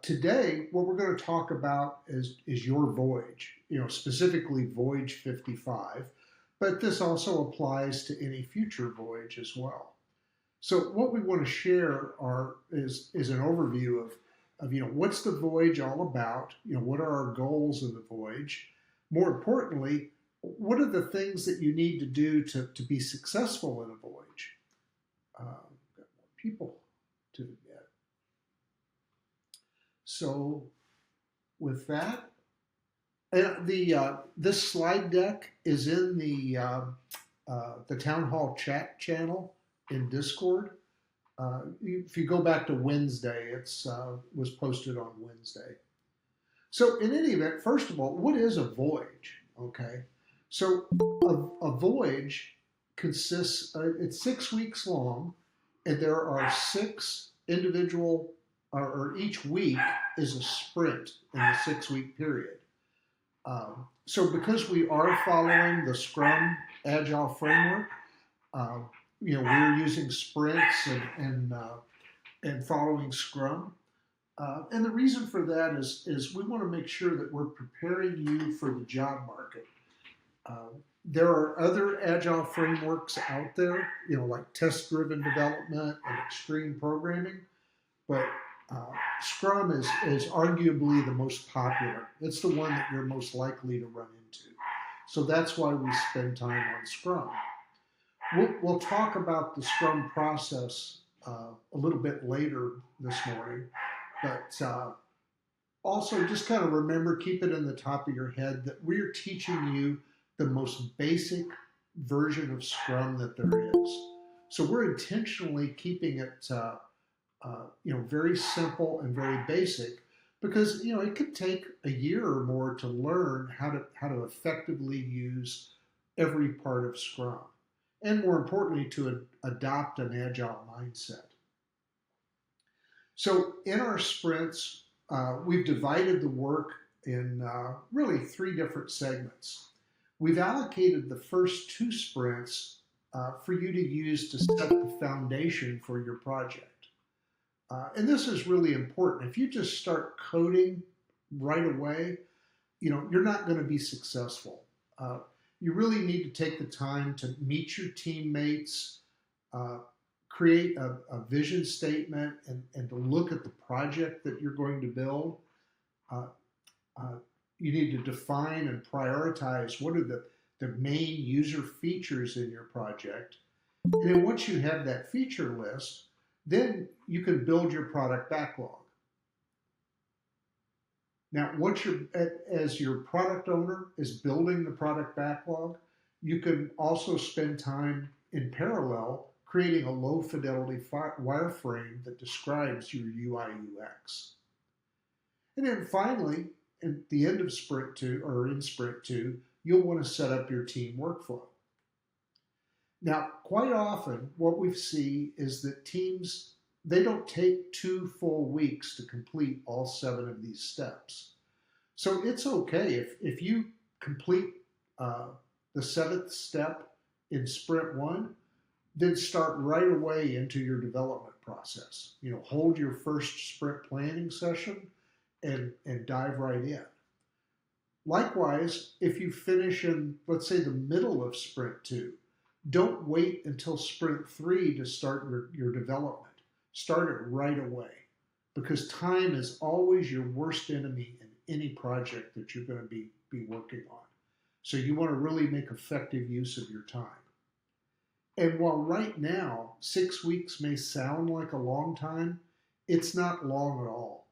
Today, what we're going to talk about is your voyage, specifically Voyage 55, but this also applies to any future voyage as well. So what we want to share is an overview of what's the voyage all about, what are our goals of the voyage, more importantly, what are the things that you need to do to be successful in a voyage. Got more people to get. So with that, and this slide deck is in the town hall chat channel in Discord. If you go back to Wednesday, it's was posted on Wednesday. So in any event, first of all, what is a voyage? Okay, so a voyage consists, it's 6 weeks long, and there are 6 individual, or each week is a sprint in the 6-week period. So because we are following the Scrum Agile framework, we're using sprints and following Scrum. And the reason for that is we want to make sure that we're preparing you for the job market. There are other Agile frameworks out there, like test-driven development and extreme programming, but Scrum is arguably the most popular. It's the one that you're most likely to run into. So that's why we spend time on Scrum. We'll talk about the Scrum process a little bit later this morning, but also just kind of remember, keep it in the top of your head that we're teaching you the most basic version of Scrum that there is. So we're intentionally keeping it very simple and very basic, because it could take a year or more to learn how to effectively use every part of Scrum, and more importantly, to adopt an agile mindset. So in our sprints, we've divided the work in really 3 different segments. We've allocated the first 2 sprints for you to use to set the foundation for your project. And this is really important. If you just start coding right away, you're not going to be successful. You really need to take the time to meet your teammates, create a vision statement, and to look at the project that you're going to build. You need to define and prioritize what are the main user features in your project. And then once you have that feature list, then you can build your product backlog. Now, as your product owner is building the product backlog, you can also spend time in parallel creating a low fidelity wireframe that describes your UI UX. And then finally, at the end of Sprint 2, or in Sprint 2, you'll want to set up your team workflow. Now, quite often, what we see is that teams, they don't take 2 full weeks to complete all 7 of these steps. So it's okay if you complete the 7th step in Sprint 1, then start right away into your development process. Hold your first sprint planning session and dive right in. Likewise, if you finish in, let's say, the middle of Sprint 2, don't wait until Sprint 3 to start your development. Start it right away, because time is always your worst enemy in any project that you're going to be working on. So you want to really make effective use of your time. And while right now 6 weeks may sound like a long time, it's not long at all.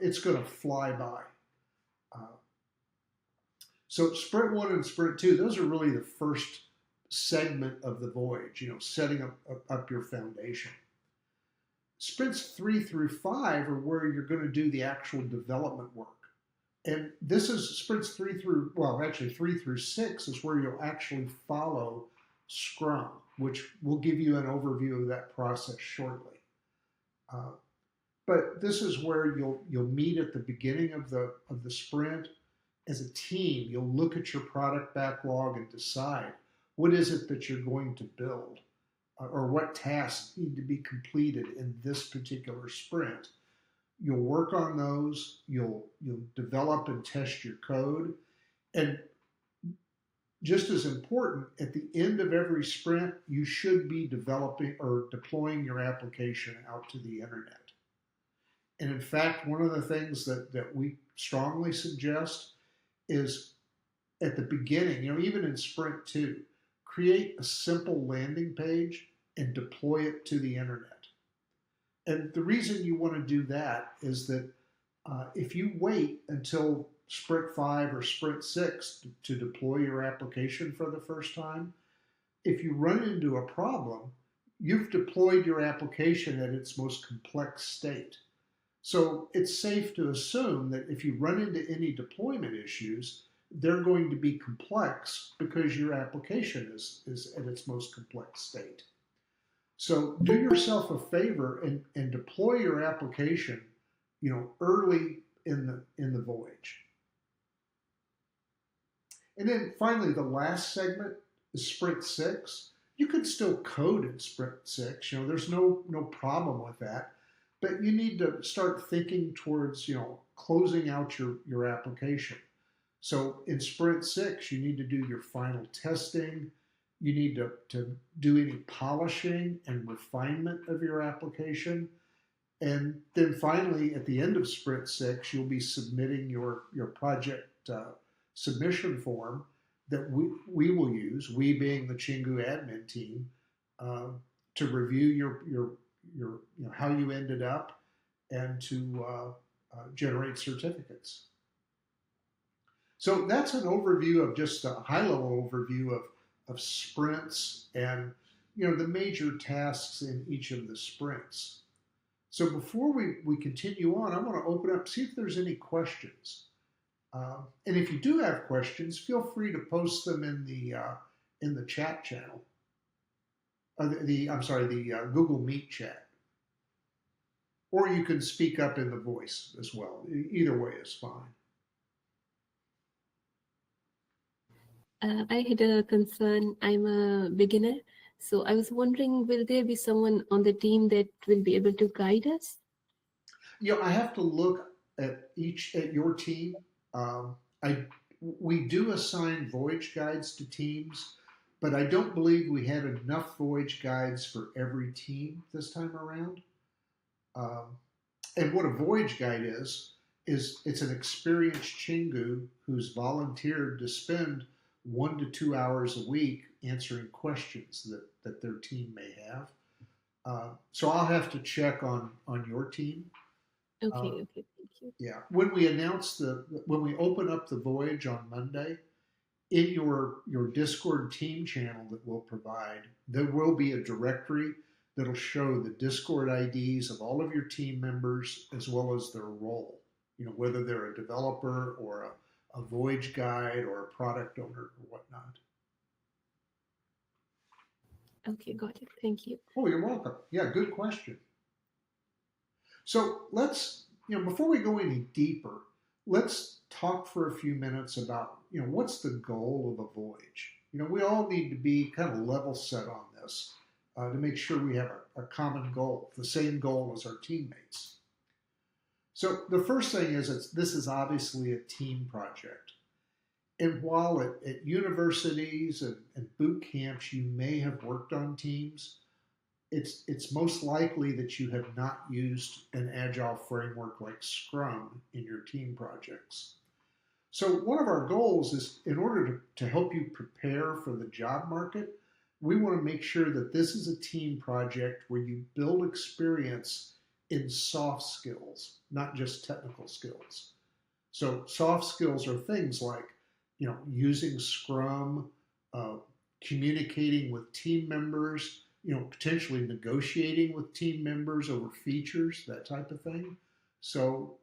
It's going to fly by. So Sprint 1 and Sprint 2, those are really the first segment of the voyage, setting up your foundation. Sprints 3 through 5 are where you're going to do the actual development work. And this is sprints 3 through 6 is where you'll actually follow Scrum, which will give you an overview of that process shortly. But this is where you'll meet at the beginning of the sprint as a team. You'll look at your product backlog and decide what is it that you're going to build, or what tasks need to be completed in this particular sprint. You'll work on those. You'll develop and test your code, and just as important, at the end of every sprint, you should be developing or deploying your application out to the internet. And in fact, one of the things that we strongly suggest is at the beginning, even in Sprint 2, create a simple landing page and deploy it to the internet. And the reason you want to do that is that if you wait until Sprint 5 or Sprint 6 to deploy your application for the first time, if you run into a problem, you've deployed your application at its most complex state. So it's safe to assume that if you run into any deployment issues, they're going to be complex because your application is at its most complex state. So do yourself a favor and deploy your application, early in the voyage. And then finally, the last segment is Sprint 6. You can still code in Sprint 6. There's no problem with that. But you need to start thinking towards, closing out your application. So in Sprint 6, you need to do your final testing. You need to do any polishing and refinement of your application. And then finally, at the end of Sprint 6, you'll be submitting your project submission form that we will use, we being the Chingu admin team, to review your how you ended up and to generate certificates. So that's an overview of just a high-level overview of sprints and the major tasks in each of the sprints. So before we continue on, I want to open up, see if there's any questions. And if you do have questions, feel free to post them in the chat channel. The Google Meet chat. Or you can speak up in the voice as well. Either way is fine. I had a concern. I'm a beginner, so I was wondering, will there be someone on the team that will be able to guide us? I have to look at your team. We do assign Voyage guides to teams, but I don't believe we had enough Voyage guides for every team this time around. And what a Voyage guide is it's an experienced Chingu who's volunteered to spend 1 to 2 hours a week answering questions that their team may have. So I'll have to check on your team. Okay, thank you. Yeah, when we open up the Voyage on Monday, in your Discord team channel that we'll provide, there will be a directory that'll show the Discord IDs of all of your team members as well as their role. Whether they're a developer or a Voyage guide or a product owner or whatnot. Okay, got it. Thank you. Oh, you're welcome. Yeah, good question. So let's, before we go any deeper, let's talk for a few minutes about, what's the goal of a voyage? We all need to be kind of level set on this to make sure we have a common goal, the same goal as our teammates. So the first thing is this is obviously a team project. And while at universities and boot camps you may have worked on teams, it's most likely that you have not used an agile framework like Scrum in your team projects. So one of our goals is, in order to help you prepare for the job market, we want to make sure that this is a team project where you build experience in soft skills, not just technical skills. So soft skills are things like, using Scrum, communicating with team members, potentially negotiating with team members over features, that type of thing. So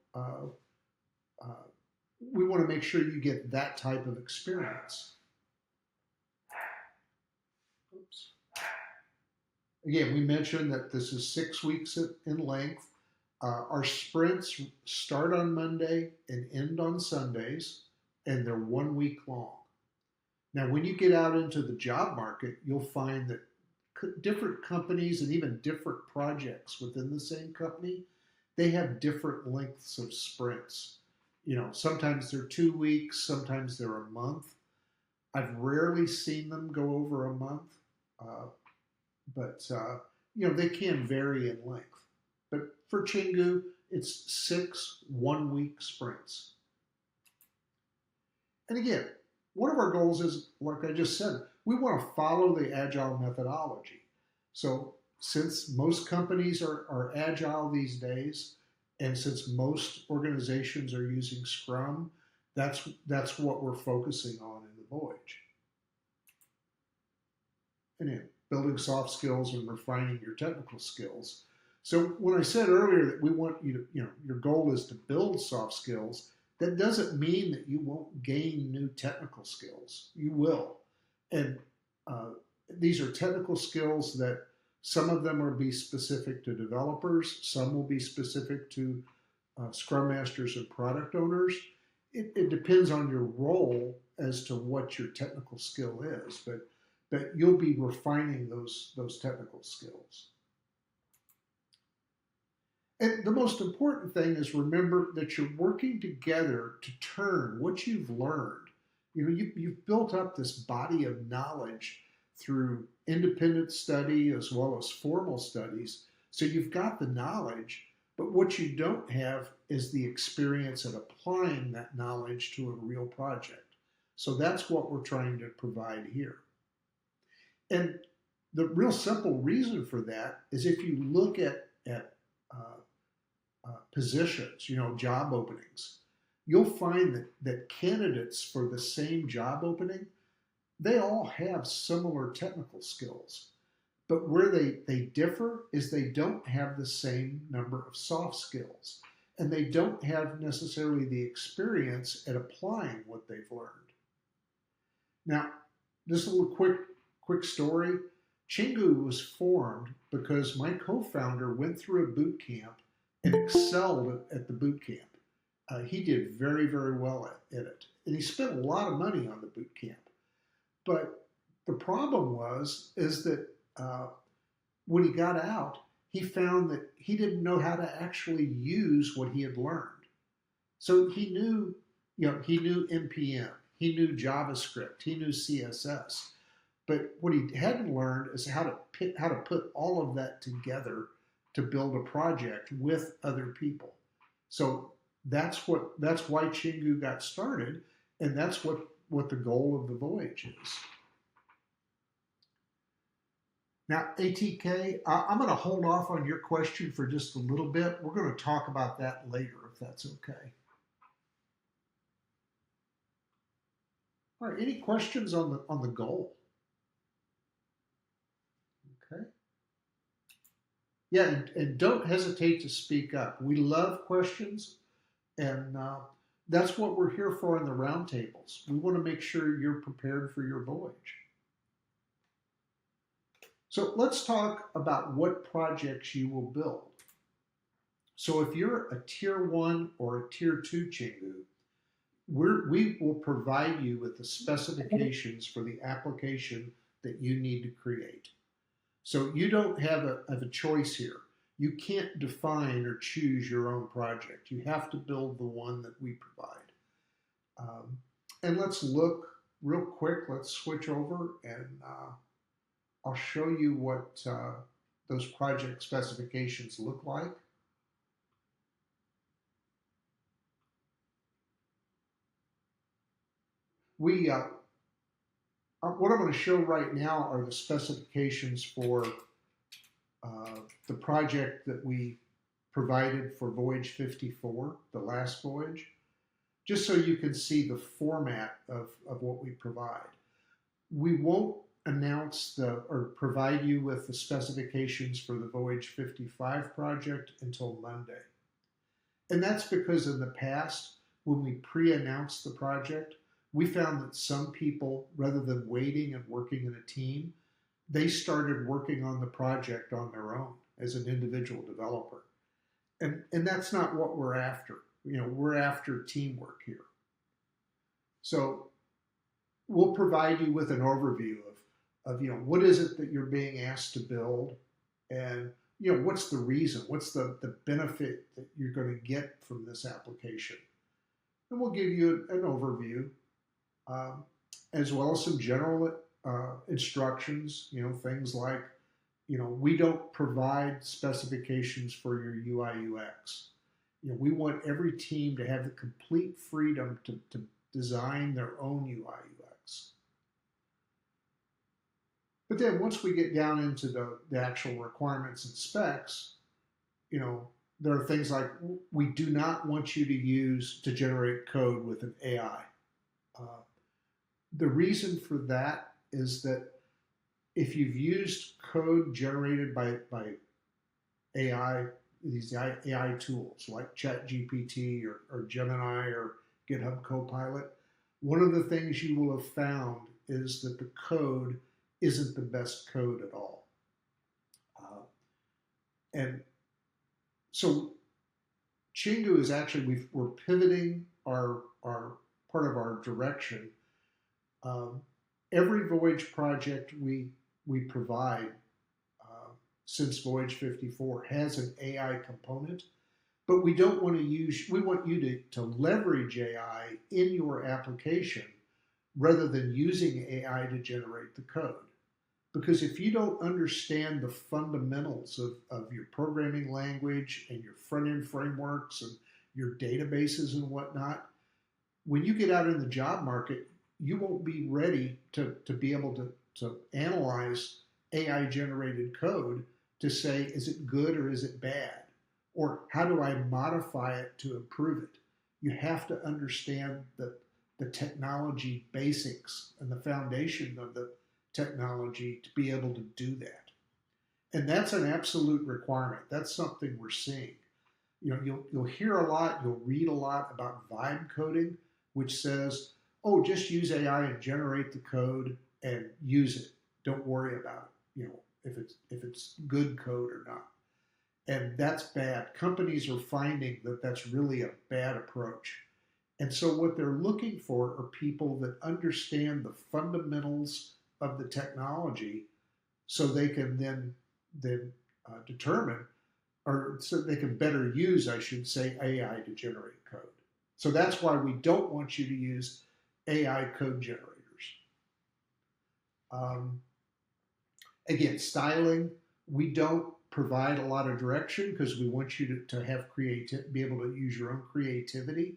we want to make sure you get that type of experience. Oops. Again, we mentioned that this is 6 weeks in length. Our sprints start on Monday and end on Sundays, and they're 1 week long. Now, when you get out into the job market, you'll find that different companies and even different projects within the same company they have different lengths of sprints. Sometimes they're 2 weeks, sometimes they're a month. I've rarely seen them go over a month, uh, but they can vary in length. But for Chingu, it's 6 1-week sprints. And again, one of our goals is, like I just said, we want to follow the Agile methodology. So since most companies are Agile these days, and since most organizations are using Scrum, that's what we're focusing on in the Voyage. And in building soft skills and refining your technical skills. So when I said earlier that we want you to, your goal is to build soft skills, that doesn't mean that you won't gain new technical skills. You will. And these are technical skills that some of them will be specific to developers, some will be specific to Scrum Masters and product owners. It depends on your role as to what your technical skill is, but you'll be refining those technical skills. And the most important thing is remember that you're working together to turn what you've learned. You've built up this body of knowledge through independent study as well as formal studies. So you've got the knowledge, but what you don't have is the experience of applying that knowledge to a real project. So that's what we're trying to provide here. And the real simple reason for that is if you look at positions, job openings, you'll find that candidates for the same job opening, they all have similar technical skills. But where they differ is they don't have the same number of soft skills, and they don't have necessarily the experience at applying what they've learned. Now, just a little quick story. Chingu was formed because my co-founder went through a boot camp and excelled at the boot camp. He did very, very well at it. And he spent a lot of money on the boot camp. But the problem is that when he got out, he found that he didn't know how to actually use what he had learned. So he knew NPM, he knew JavaScript, he knew CSS. But what he hadn't learned is how to put all of that together to build a project with other people. So that's why Chingu got started, and that's what the goal of the Voyage is. Now, ATK, I'm going to hold off on your question for just a little bit. We're going to talk about that later, if that's okay. All right, any questions on the goal? Okay. Yeah, and don't hesitate to speak up. We love questions, and that's what we're here for in the roundtables. We want to make sure you're prepared for your voyage. So let's talk about what projects you will build. So if you're a Tier 1 or a Tier 2 Chingu, we will provide you with the specifications for the application that you need to create. So you don't have a choice here. You can't define or choose your own project. You have to build the one that we provide. And let's look real quick. Let's switch over and I'll show you what those project specifications look like. What I'm going to show right now are the specifications for the project that we provided for Voyage 54, the last voyage, just so you can see the format of what we provide. We won't announce or provide you with the specifications for the Voyage 55 project until Monday. And that's because in the past, when we pre-announced the project, we found that some people, rather than waiting and working in a team, they started working on the project on their own as an individual developer. And that's not what we're after. We're after teamwork here. So we'll provide you with an overview of what is it that you're being asked to build, and what's the reason? What's the benefit that you're going to get from this application? And we'll give you an overview, um, as well as some general instructions, things like, we don't provide specifications for your UI UX. We want every team to have the complete freedom to design their own UI UX. But then once we get down into the actual requirements and specs, there are things like, we do not want you to generate code with an AI. The reason for that is that if you've used code generated by AI, these AI tools like ChatGPT or Gemini or GitHub Copilot, one of the things you will have found is that the code isn't the best code at all. And so Chingu is actually, we're pivoting our part of our direction. Every Voyage project we provide since Voyage 54 has an AI component, but we don't want to we want you to leverage AI in your application rather than using AI to generate the code. Because if you don't understand the fundamentals of your programming language and your front-end frameworks and your databases and whatnot, when you get out in the job market, you won't be ready to be able to analyze AI-generated code to say, is it good or is it bad? Or how do I modify it to improve it? You have to understand the technology basics and the foundation of the technology to be able to do that. And that's an absolute requirement. That's something we're seeing. You'll hear a lot, you'll read a lot about vibe coding, which says, oh, just use AI and generate the code and use it. Don't worry about it, if it's good code or not. And that's bad. Companies are finding that that's really a bad approach. And so what they're looking for are people that understand the fundamentals of the technology, so they can then determine, or so they can better use, I should say, AI to generate code. So that's why we don't want you to use AI code generators. Again, styling, we don't provide a lot of direction because we want you to have be able to use your own creativity.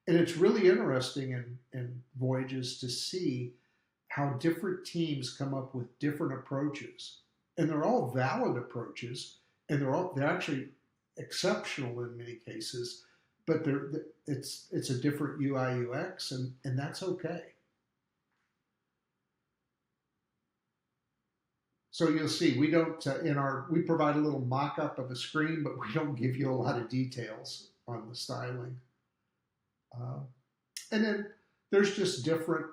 And it's really interesting in Voyages to see how different teams come up with different approaches. And they're all valid approaches, and they're actually exceptional in many cases, but it's a different UI UX, and that's okay. So you'll see, we don't we provide a little mock-up of a screen, but we don't give you a lot of details on the styling. And then there's just different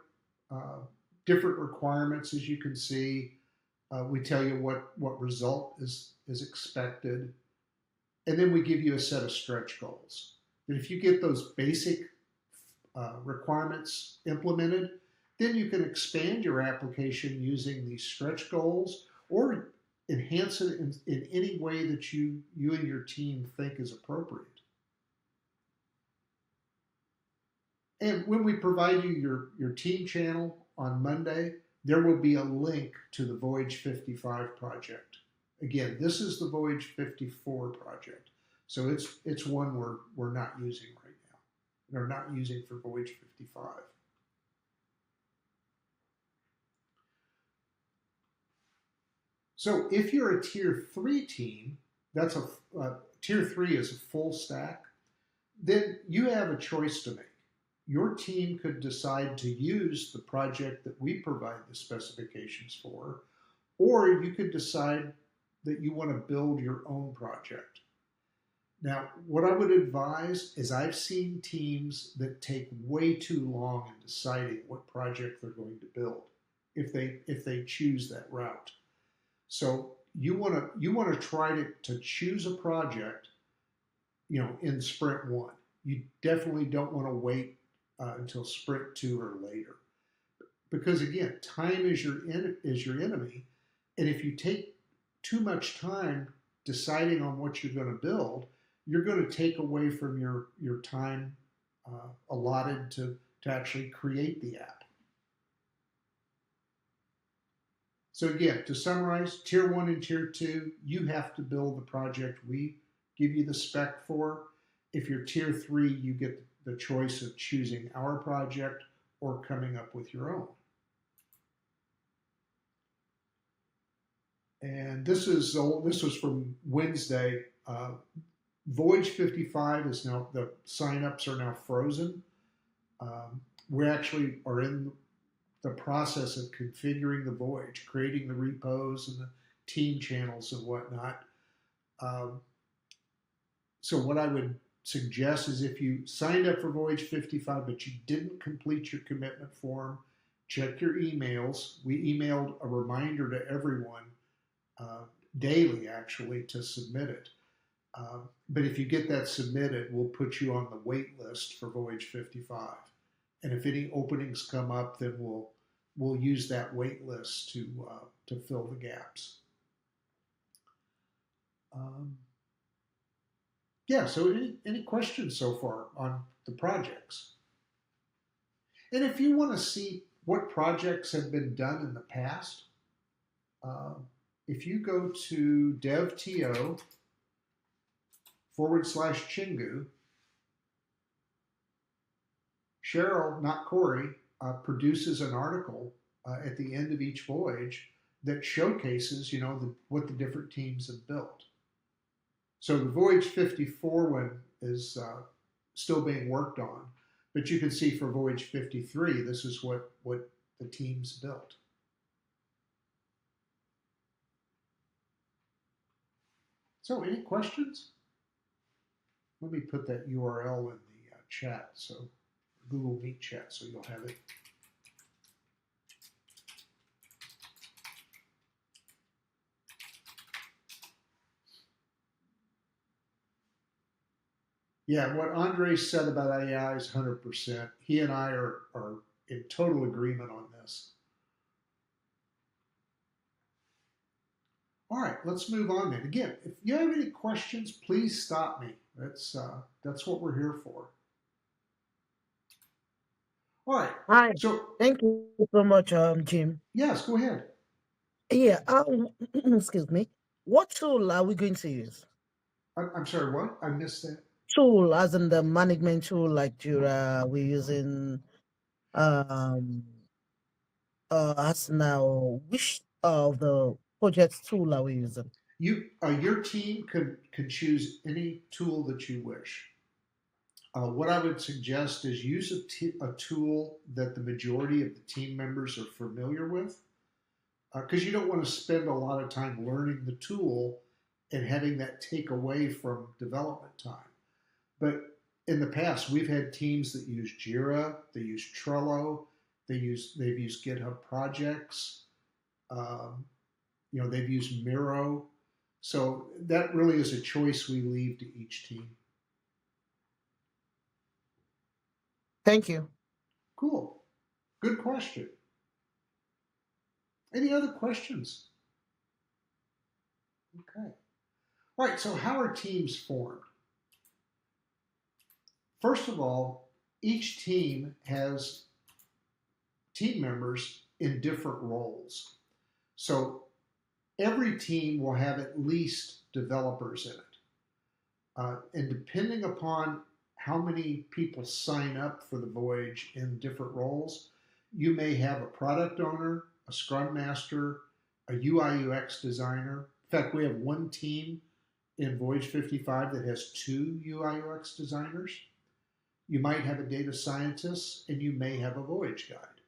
requirements, as you can see. We tell you what result is expected, and then we give you a set of stretch goals. And if you get those basic requirements implemented, then you can expand your application using these stretch goals or enhance it in any way that you and your team think is appropriate. And when we provide you your team channel on Monday, there will be a link to the Voyage 55 project. Again, this is the Voyage 54 project. So it's one we're not using right now. They're not using for Voyage 55. So if you're a Tier 3 team, that's Tier 3 is a full stack, then you have a choice to make. Your team could decide to use the project that we provide the specifications for, or you could decide that you want to build your own project. Now, what I would advise is I've seen teams that take way too long in deciding what project they're going to build if they choose that route. So you want to try to choose a project, in sprint 1. You definitely don't want to wait until sprint 2 or later, because again, time is your enemy, and if you take too much time deciding on what you're going to build, you're going to take away from your time allotted to actually create the app. So again, to summarize, tier 1 and tier 2, you have to build the project we give you the spec for. If you're tier 3, you get the choice of choosing our project or coming up with your own. And this was from Wednesday. Voyage 55 is now, the signups are now frozen. We actually are in the process of configuring the Voyage, creating the repos and the team channels and whatnot. So what I would suggest is if you signed up for Voyage 55 but you didn't complete your commitment form, check your emails. We emailed a reminder to everyone daily, actually, to submit it. But if you get that submitted, we'll put you on the wait list for Voyage 55. And if any openings come up, then we'll use that wait list to fill the gaps. Yeah, so any questions so far on the projects? And if you want to see what projects have been done in the past, if you go to devto/Chingu, Cheryl, not Corey, produces an article at the end of each voyage that showcases, what the different teams have built. So the Voyage 54 one is still being worked on, but you can see for Voyage 53, this is what the teams built. So any questions? Let me put that URL in the chat, so Google Meet chat, so you'll have it. Yeah, what Andre said about AI is 100%. He and I are in total agreement on this. All right, let's move on then. Again, if you have any questions, please stop me. That's what we're here for. All right. Hi. So Thank you so much, Jim. yes, go ahead. Yeah. Excuse me. What tool are we going to use? I'm sorry. What? I missed that. Tool, as in the management tool, like Jira. We're using as now. Which of the project tool are we using? Your team can choose any tool that you wish. What I would suggest is use a tool that the majority of the team members are familiar with, because you don't want to spend a lot of time learning the tool and having that take away from development time. But in the past, we've had teams that use Jira, they use Trello, they've used GitHub projects, they've used Miro. So that really is a choice we leave to each team. Thank you. Cool. Good question. Any other questions? Okay. All right, so how are teams formed? First of all, each team has team members in different roles. So every team will have at least developers in it. And depending upon how many people sign up for the voyage in different roles, you may have a product owner, a scrum master, a UI UX designer. In fact, we have one team in Voyage 55 that has 2 UI UX designers. You might have a data scientist, and you may have a voyage guide.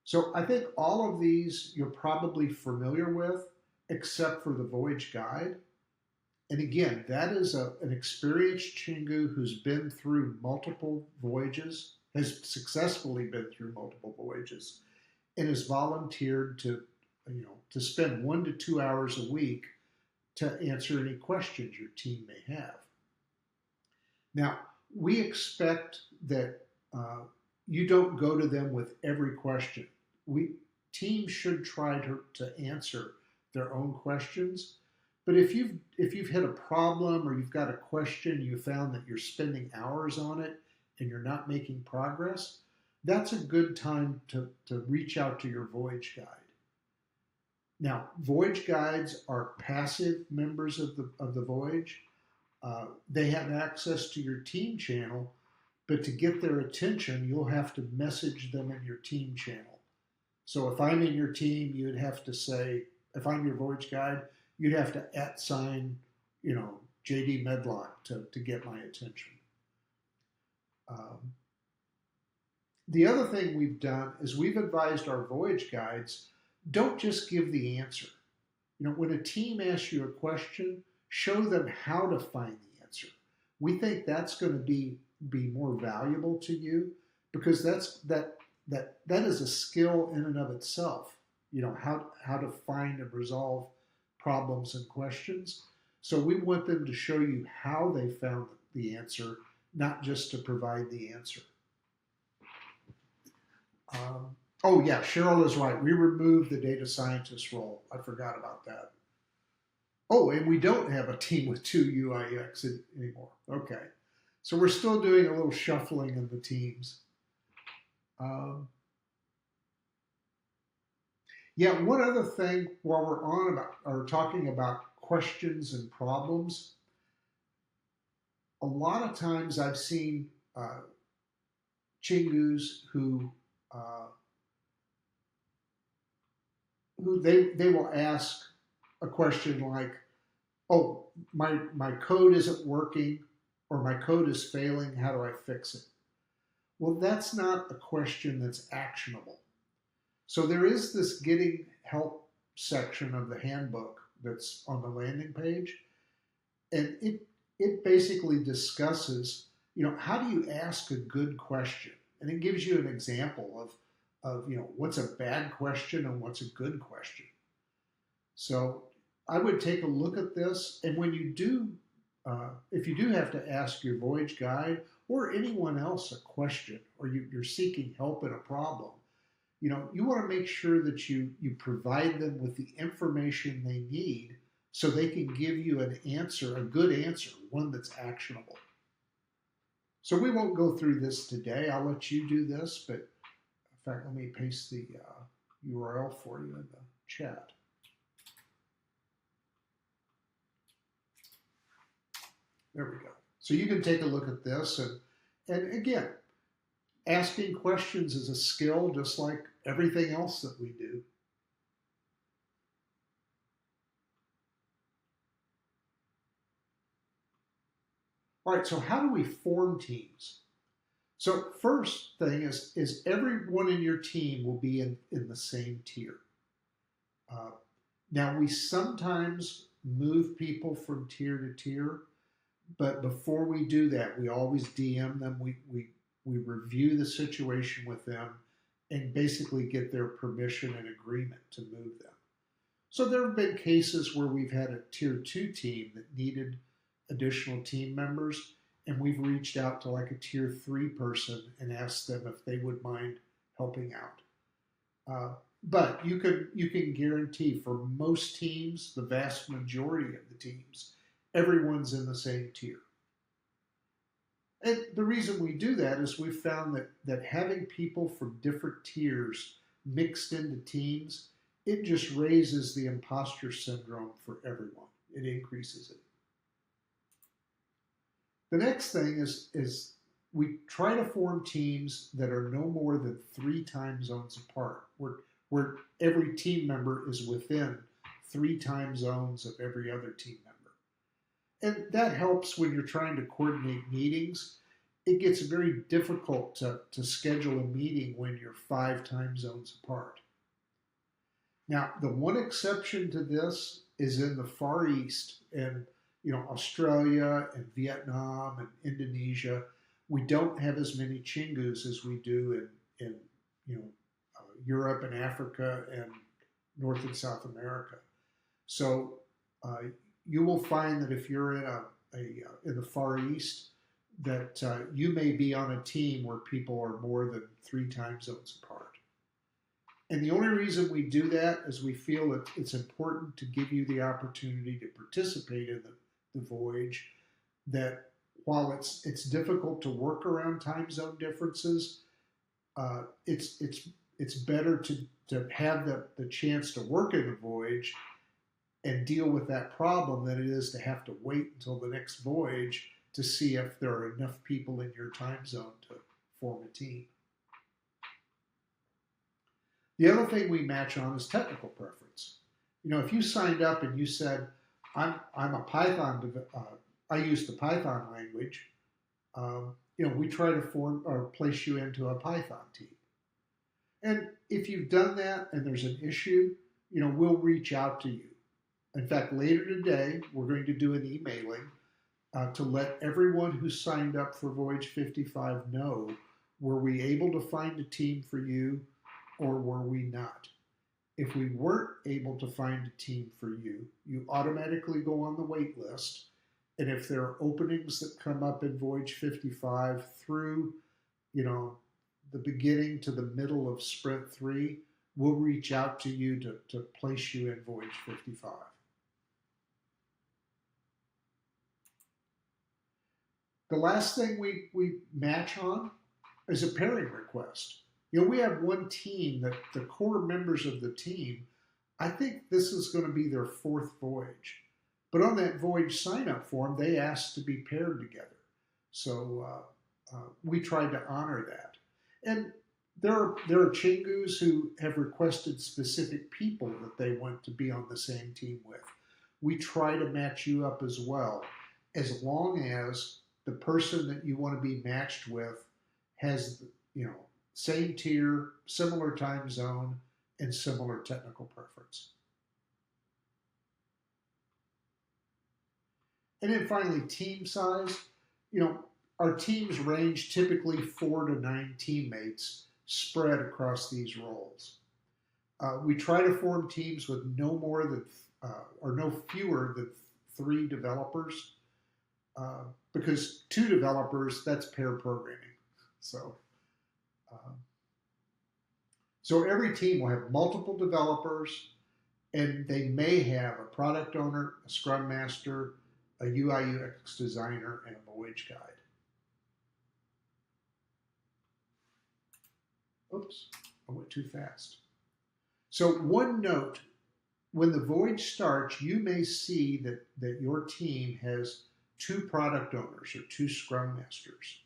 So I think all of these you're probably familiar with, except for the voyage guide. And again, that is an experienced Chingu who's been through multiple voyages, has successfully been through multiple voyages, and has volunteered to spend 1 to 2 hours a week to answer any questions your team may have. Now, we expect that you don't go to them with every question. Teams should try to answer their own questions, But if you've hit a problem or you've got a question, you found that you're spending hours on it and you're not making progress, that's a good time to reach out to your Voyage guide. Now, Voyage guides are passive members of the Voyage. They have access to your team channel, but to get their attention, you'll have to message them in your team channel. So if I'm in your team, you'd have to say, if I'm your Voyage guide, you'd have to @sign, JD Medlock to get my attention. The other thing we've done is we've advised our Voyage guides, don't just give the answer. When a team asks you a question, show them how to find the answer. We think that's going to be more valuable to you, because that is a skill in and of itself. How to find and resolve problems and questions. So we want them to show you how they found the answer, not just to provide the answer. Oh yeah, Cheryl is right. We removed the data scientist role. I forgot about that. Oh, and we don't have a team with 2 UIX anymore. Okay. So we're still doing a little shuffling in the teams. Yeah, one other thing while we're talking about questions and problems, a lot of times I've seen Chingus who they will ask a question like, oh, my code isn't working, or my code is failing, how do I fix it? Well, that's not a question that's actionable. So there is this getting help section of the handbook that's on the landing page, and it basically discusses, how do you ask a good question? And it gives you an example of what's a bad question and what's a good question. So I would take a look at this, and when you do, if you do have to ask your Voyage guide or anyone else a question, or you're seeking help in a problem, you want to make sure that you provide them with the information they need so they can give you an answer, a good answer, one that's actionable. So we won't go through this today. I'll let you do this, but in fact, let me paste the URL for you in the chat. There we go. So you can take a look at this, and again, asking questions is a skill just like everything else that we do. All right, so how do we form teams? So first thing is everyone in your team will be in the same tier. Now we sometimes move people from tier to tier, but before we do that, we always DM them. We review the situation with them and basically get their permission and agreement to move them. So there have been cases where we've had a tier 2 team that needed additional team members, and we've reached out to like a tier 3 person and asked them if they would mind helping out. But you can guarantee for most teams, the vast majority of the teams, everyone's in the same tier. And the reason we do that is we've found that having people from different tiers mixed into teams, it just raises the imposter syndrome for everyone. It increases it. The next thing is we try to form teams that are no more than 3 time zones apart, where every team member is within 3 time zones of every other team member. And that helps when you're trying to coordinate meetings. It gets very difficult to schedule a meeting when you're 5 time zones apart. Now, the one exception to this is in the Far East, and Australia and Vietnam and Indonesia. We don't have as many Chingus as we do in Europe and Africa and North and South America. So you will find that if you're in the Far East, that you may be on a team where people are more than 3 time zones apart. And the only reason we do that is we feel that it's important to give you the opportunity to participate in the voyage. That while it's difficult to work around time zone differences, it's better to have the chance to work in a voyage and deal with that problem than it is to have to wait until the next voyage to see if there are enough people in your time zone to form a team. The other thing we match on is technical preference. You know, if you signed up and you said, I'm a Python, I use the Python language, you know, we try to form or place you into a Python team. And if you've done that and there's an issue, you know, we'll reach out to you. In fact, later today, we're going to do an emailing to let everyone who signed up for Voyage 55 know, were we able to find a team for you or were we not? If we weren't able to find a team for you, you automatically go on the wait list. And if there are openings that come up in Voyage 55 through, you know, the beginning to the middle of Sprint 3, we'll reach out to you to place you in Voyage 55. The last thing we match on is a pairing request. You know, we have one team that the core members of the team, I think this is going to be their 4th voyage. But on that voyage sign-up form, they asked to be paired together. So we tried to honor that. And there are Chingus who have requested specific people that they want to be on the same team with. We try to match you up as well, as long as the person that you want to be matched with has, you know, same tier, similar time zone, and similar technical preference. And then finally, team size. You know, our teams range typically 4 to 9 teammates spread across these roles. We try to form teams with no more than or no fewer than 3 developers, because 2 developers, that's pair programming. So every team will have multiple developers, and they may have a product owner, a scrum master, a UI UX designer, and a voyage guide. Oops, I went too fast. So one note, when the voyage starts, you may see that your team has 2 product owners or 2 scrum masters.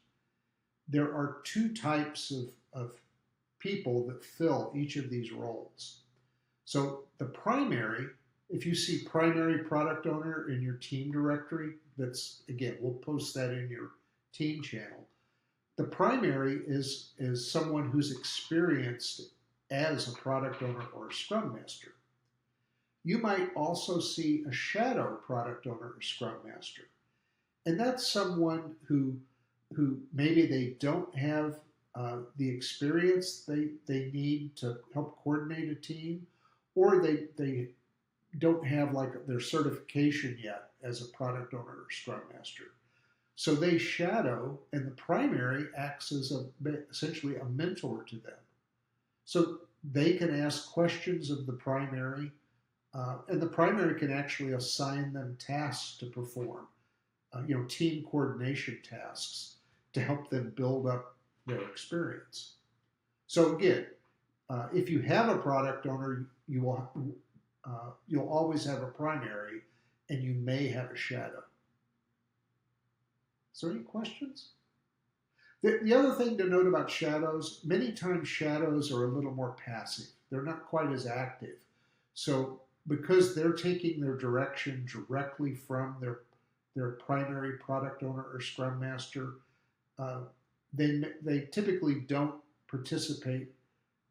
There are 2 types of people that fill each of these roles. So the primary, if you see primary product owner in your team directory, that's, again, we'll post that in your team channel. The primary is someone who's experienced as a product owner or a scrum master. You might also see a shadow product owner or scrum master. And that's someone who maybe they don't have the experience they need to help coordinate a team, or they don't have like their certification yet as a product owner or scrum master. So they shadow, and the primary acts as essentially a mentor to them. So they can ask questions of the primary, and the primary can actually assign them tasks to perform, team coordination tasks to help them build up their experience. So again, if you have a product owner, you'll always have a primary, and you may have a shadow. So any questions? The other thing to note about shadows, many times shadows are a little more passive. They're not quite as active. So because they're taking their direction directly from their primary product owner or scrum master, they typically don't participate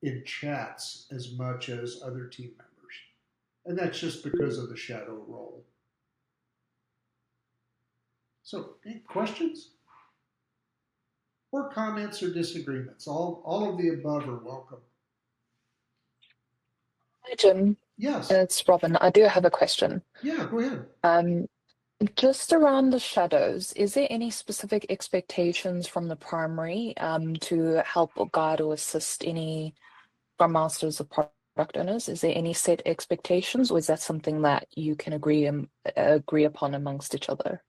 in chats as much as other team members. And that's just because of the shadow role. So, any questions? Or comments or disagreements? All of the above are welcome. Hi, Jim. Yes. It's Robin. I do have a question. Yeah, go ahead. Just around the shadows, is there any specific expectations from the primary to help or guide or assist any Scrum Masters or product owners? Is there any set expectations, or is that something that you can agree upon amongst each other?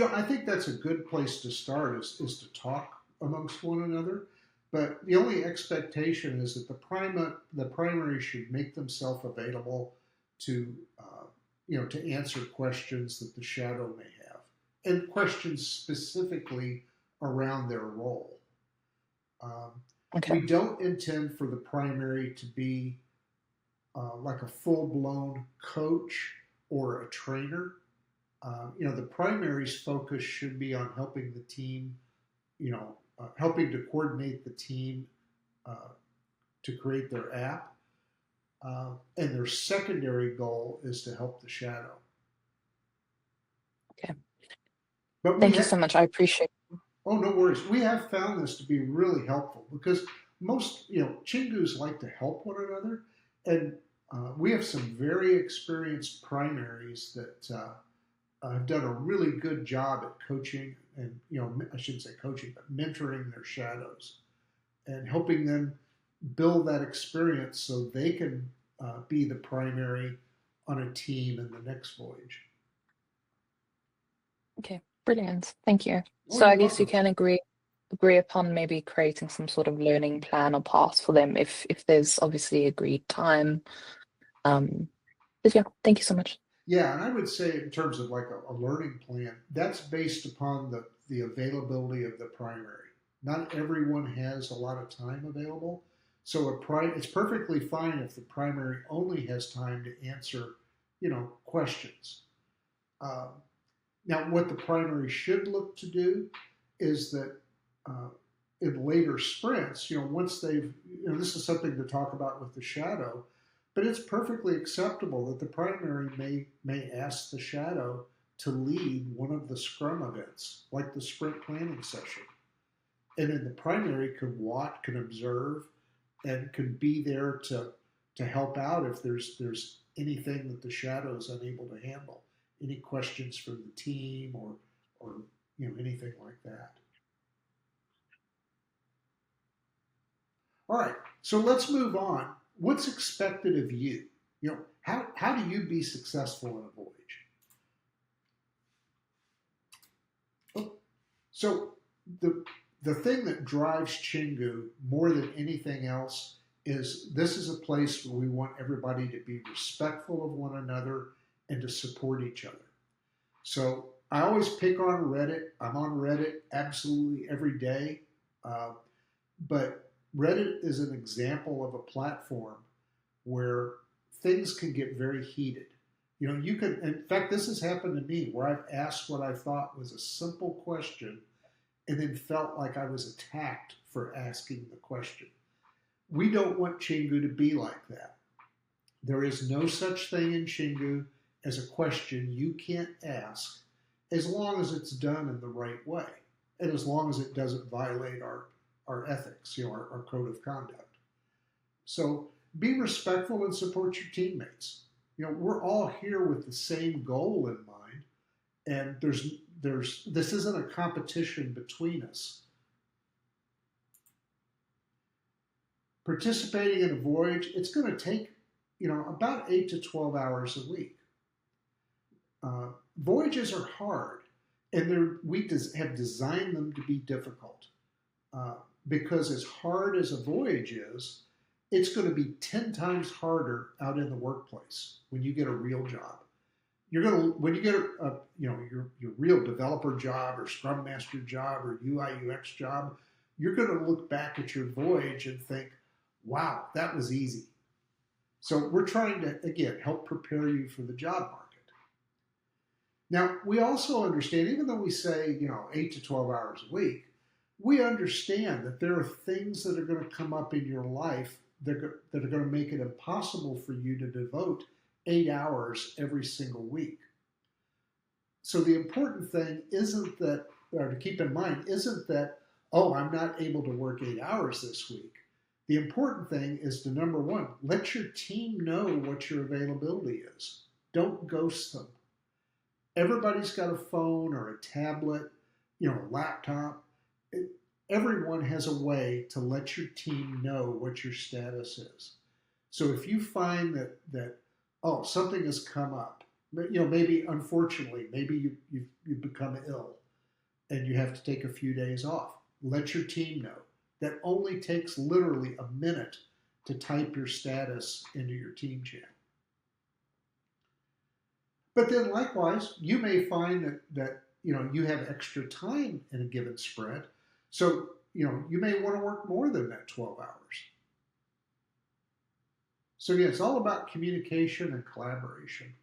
I think that's a good place to start is to talk amongst one another. But the only expectation is that the primary should make themselves available to to answer questions that the shadow may have, and questions specifically around their role. Okay. We don't intend for the primary to be like a full-blown coach or a trainer. The primary's focus should be on helping the team, helping to coordinate the team to create their app. And their secondary goal is to help the shadow. Okay. But Thank you so much. I appreciate it. Oh, no worries. We have found this to be really helpful because most, Chingus like to help one another. And we have some very experienced primaries that have done a really good job at coaching and, I shouldn't say coaching, but mentoring their shadows and helping them build that experience so they can be the primary on a team in the next voyage. Okay, brilliant. Thank you. Oh, So I you're guess you welcome. can agree upon maybe creating some sort of learning plan or path for them if there's obviously agreed time. But yeah, thank you so much. Yeah, and I would say in terms of like a learning plan, that's based upon the availability of the primary. Not everyone has a lot of time available. So it's perfectly fine if the primary only has time to answer, questions. Now, what the primary should look to do is that in later sprints, once they've, this is something to talk about with the shadow, but it's perfectly acceptable that the primary may ask the shadow to lead one of the scrum events, like the sprint planning session. And then the primary can observe and can be there to help out if there's anything that the shadow is unable to handle, any questions from the team or anything like that. All right, so let's move on. What's expected of you? How do you be successful in a voyage? Oh, so the thing that drives Chingu more than anything else is this is a place where we want everybody to be respectful of one another and to support each other. So I always pick on Reddit. I'm on Reddit absolutely every day. But Reddit is an example of a platform where things can get very heated. You can, in fact, this has happened to me where I've asked what I thought was a simple question and then felt like I was attacked for asking the question. We don't want Chingu to be like that. There is no such thing in Chingu as a question you can't ask as long as it's done in the right way and as long as it doesn't violate our ethics, our code of conduct. So be respectful and support your teammates. We're all here with the same goal in mind, and this isn't a competition between us. Participating in a voyage, it's going to take, about 8 to 12 hours a week. Voyages are hard, and we have designed them to be difficult. Because as hard as a voyage is, it's going to be 10 times harder out in the workplace when you get a real job. When you get your real developer job or Scrum Master job or UI UX job, you're going to look back at your voyage and think, wow, that was easy. So we're trying to, again, help prepare you for the job market. Now, we also understand, even though we say, 8 to 12 hours a week, we understand that there are things that are going to come up in your life that are going to make it impossible for you to devote 8 hours every single week. So the important thing to keep in mind isn't that, oh, I'm not able to work 8 hours this week. The important thing is to, number one, let your team know what your availability is. Don't ghost them. Everybody's got a phone or a tablet, a laptop. everyone has a way to let your team know what your status is. So if you find that oh, something has come up, maybe unfortunately, maybe you've become ill and you have to take a few days off, let your team know. That only takes literally a minute to type your status into your team channel. But then likewise, you may find that you have extra time in a given sprint. So, you may want to work more than that 12 hours. So yeah, it's all about communication and collaboration,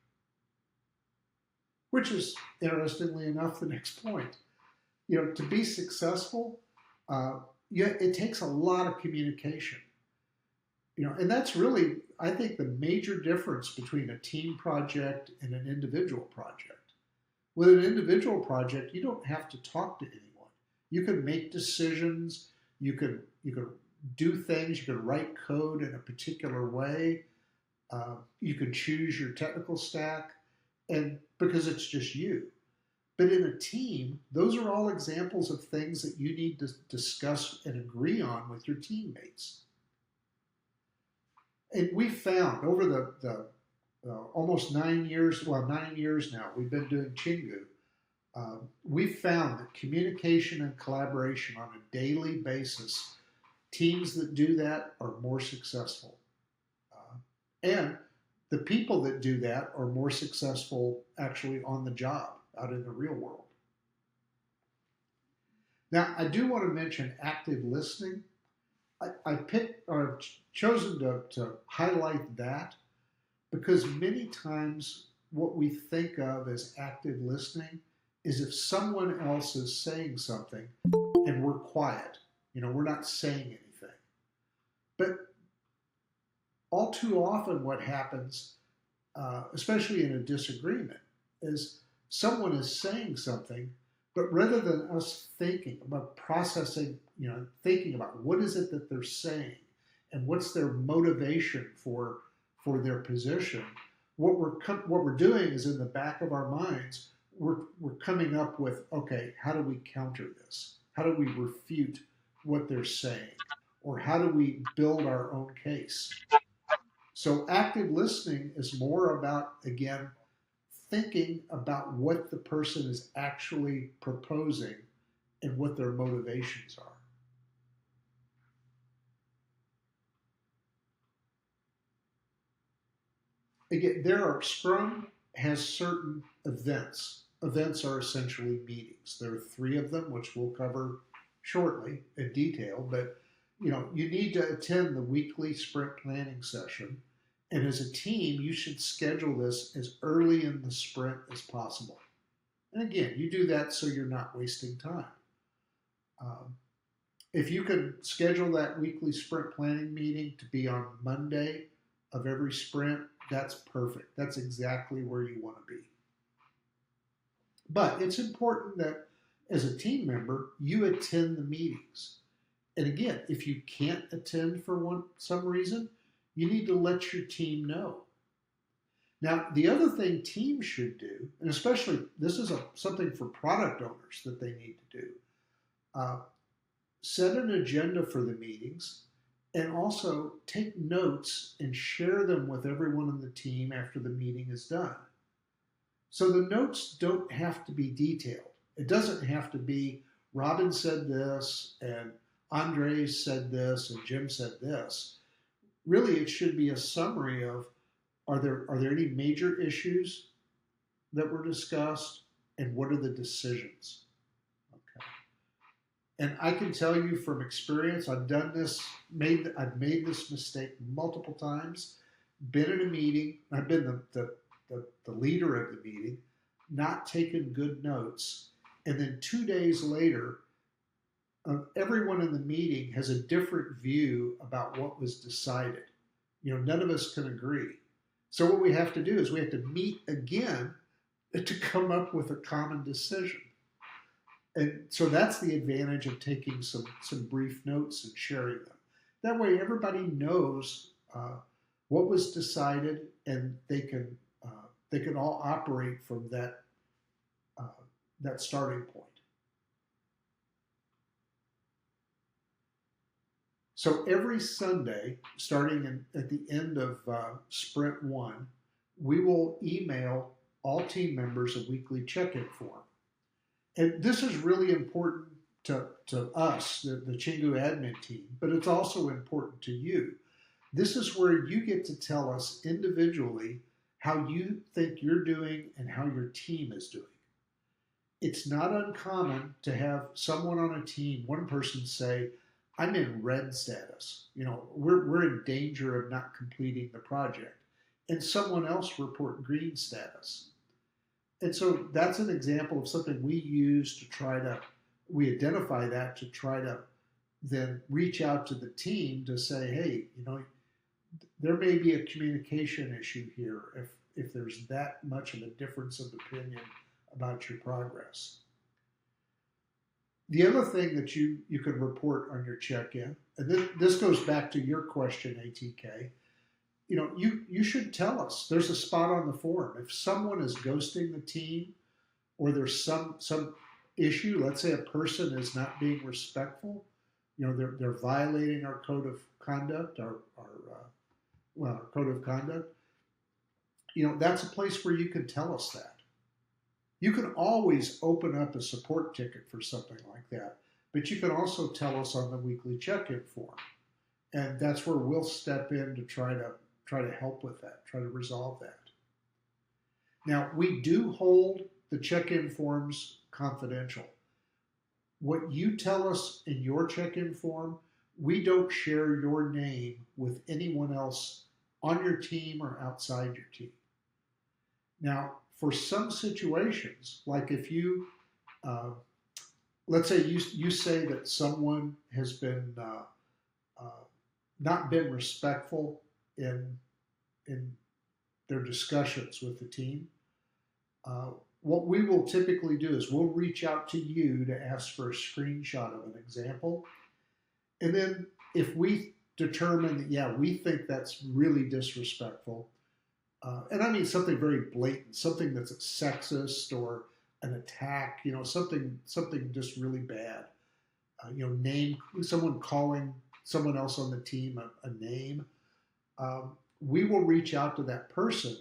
which is, interestingly enough, the next point. To be successful, it takes a lot of communication. And that's really, I think, the major difference between a team project and an individual project. With an individual project, you don't have to talk to anyone. You can make decisions. You can do things. You can write code in a particular way. You can choose your technical stack, and because it's just you. But in a team, those are all examples of things that you need to discuss and agree on with your teammates. And we found over the almost 9 years now, we've been doing Chingu. We found that communication and collaboration on a daily basis, teams that do that are more successful. And the people that do that are more successful actually on the job, out in the real world. Now, I do want to mention active listening. I've chosen to highlight that because many times what we think of as active listening is if someone else is saying something and we're quiet, we're not saying anything. But all too often what happens, especially in a disagreement, is someone is saying something, but rather than us thinking about processing, thinking about what is it that they're saying and what's their motivation for their position, what we're doing is in the back of our minds, we're coming up with, okay, how do we counter this? How do we refute what they're saying? Or how do we build our own case? So active listening is more about, again, thinking about what the person is actually proposing and what their motivations are. Again, Scrum has certain events. Events are essentially meetings. There are 3 of them, which we'll cover shortly in detail, but you need to attend the weekly sprint planning session. And as a team, you should schedule this as early in the sprint as possible. And again, you do that so you're not wasting time. If you can schedule that weekly sprint planning meeting to be on Monday of every sprint, that's perfect. That's exactly where you want to be. But it's important that as a team member, you attend the meetings. And again, if you can't attend for some reason, you need to let your team know. Now, the other thing teams should do, and especially this is something for product owners that they need to do, set an agenda for the meetings and also take notes and share them with everyone on the team after the meeting is done. So the notes don't have to be detailed. It doesn't have to be Robin said this and Andres said this and Jim said this. Really, it should be a summary of are there any major issues that were discussed and what are the decisions? Okay. And I can tell you from experience, I've done this, I've made this mistake multiple times, been in a meeting, I've been the leader of the meeting, not taken good notes, and then 2 days later, everyone in the meeting has a different view about what was decided. None of us can agree. So what we have to do is we have to meet again to come up with a common decision. And so that's the advantage of taking some brief notes and sharing them. That way everybody knows what was decided and they can all operate from that starting point. So every Sunday, starting at the end of Sprint 1, we will email all team members a weekly check-in form. And this is really important to us, the Chingu admin team, but it's also important to you. This is where you get to tell us individually how you think you're doing and how your team is doing. It's not uncommon to have someone on a team, one person say, I'm in red status. We're in danger of not completing the project. And someone else report green status. And so that's an example of something we use we identify that to try to then reach out to the team to say, hey, there may be a communication issue here if there's that much of a difference of opinion about your progress. The other thing that you could report on your check-in, and this goes back to your question, ATK, you should tell us. There's a spot on the form. If someone is ghosting the team or there's some issue, let's say a person is not being respectful, they're violating our code of conduct, our code of conduct, that's a place where you can tell us that. You can always open up a support ticket for something like that, but you can also tell us on the weekly check-in form. And that's where we'll step in to try to help with that, try to resolve that. Now, we do hold the check-in forms confidential. What you tell us in your check-in form, we don't share your name with anyone else on your team or outside your team. Now, for some situations, like if you, let's say you say that someone has been not been respectful in their discussions with the team, what we will typically do is we'll reach out to you to ask for a screenshot of an example. And then if we determine that, yeah, we think that's really disrespectful, and I mean something very blatant, something that's sexist or an attack, something just really bad, name someone calling someone else on the team a name, we will reach out to that person,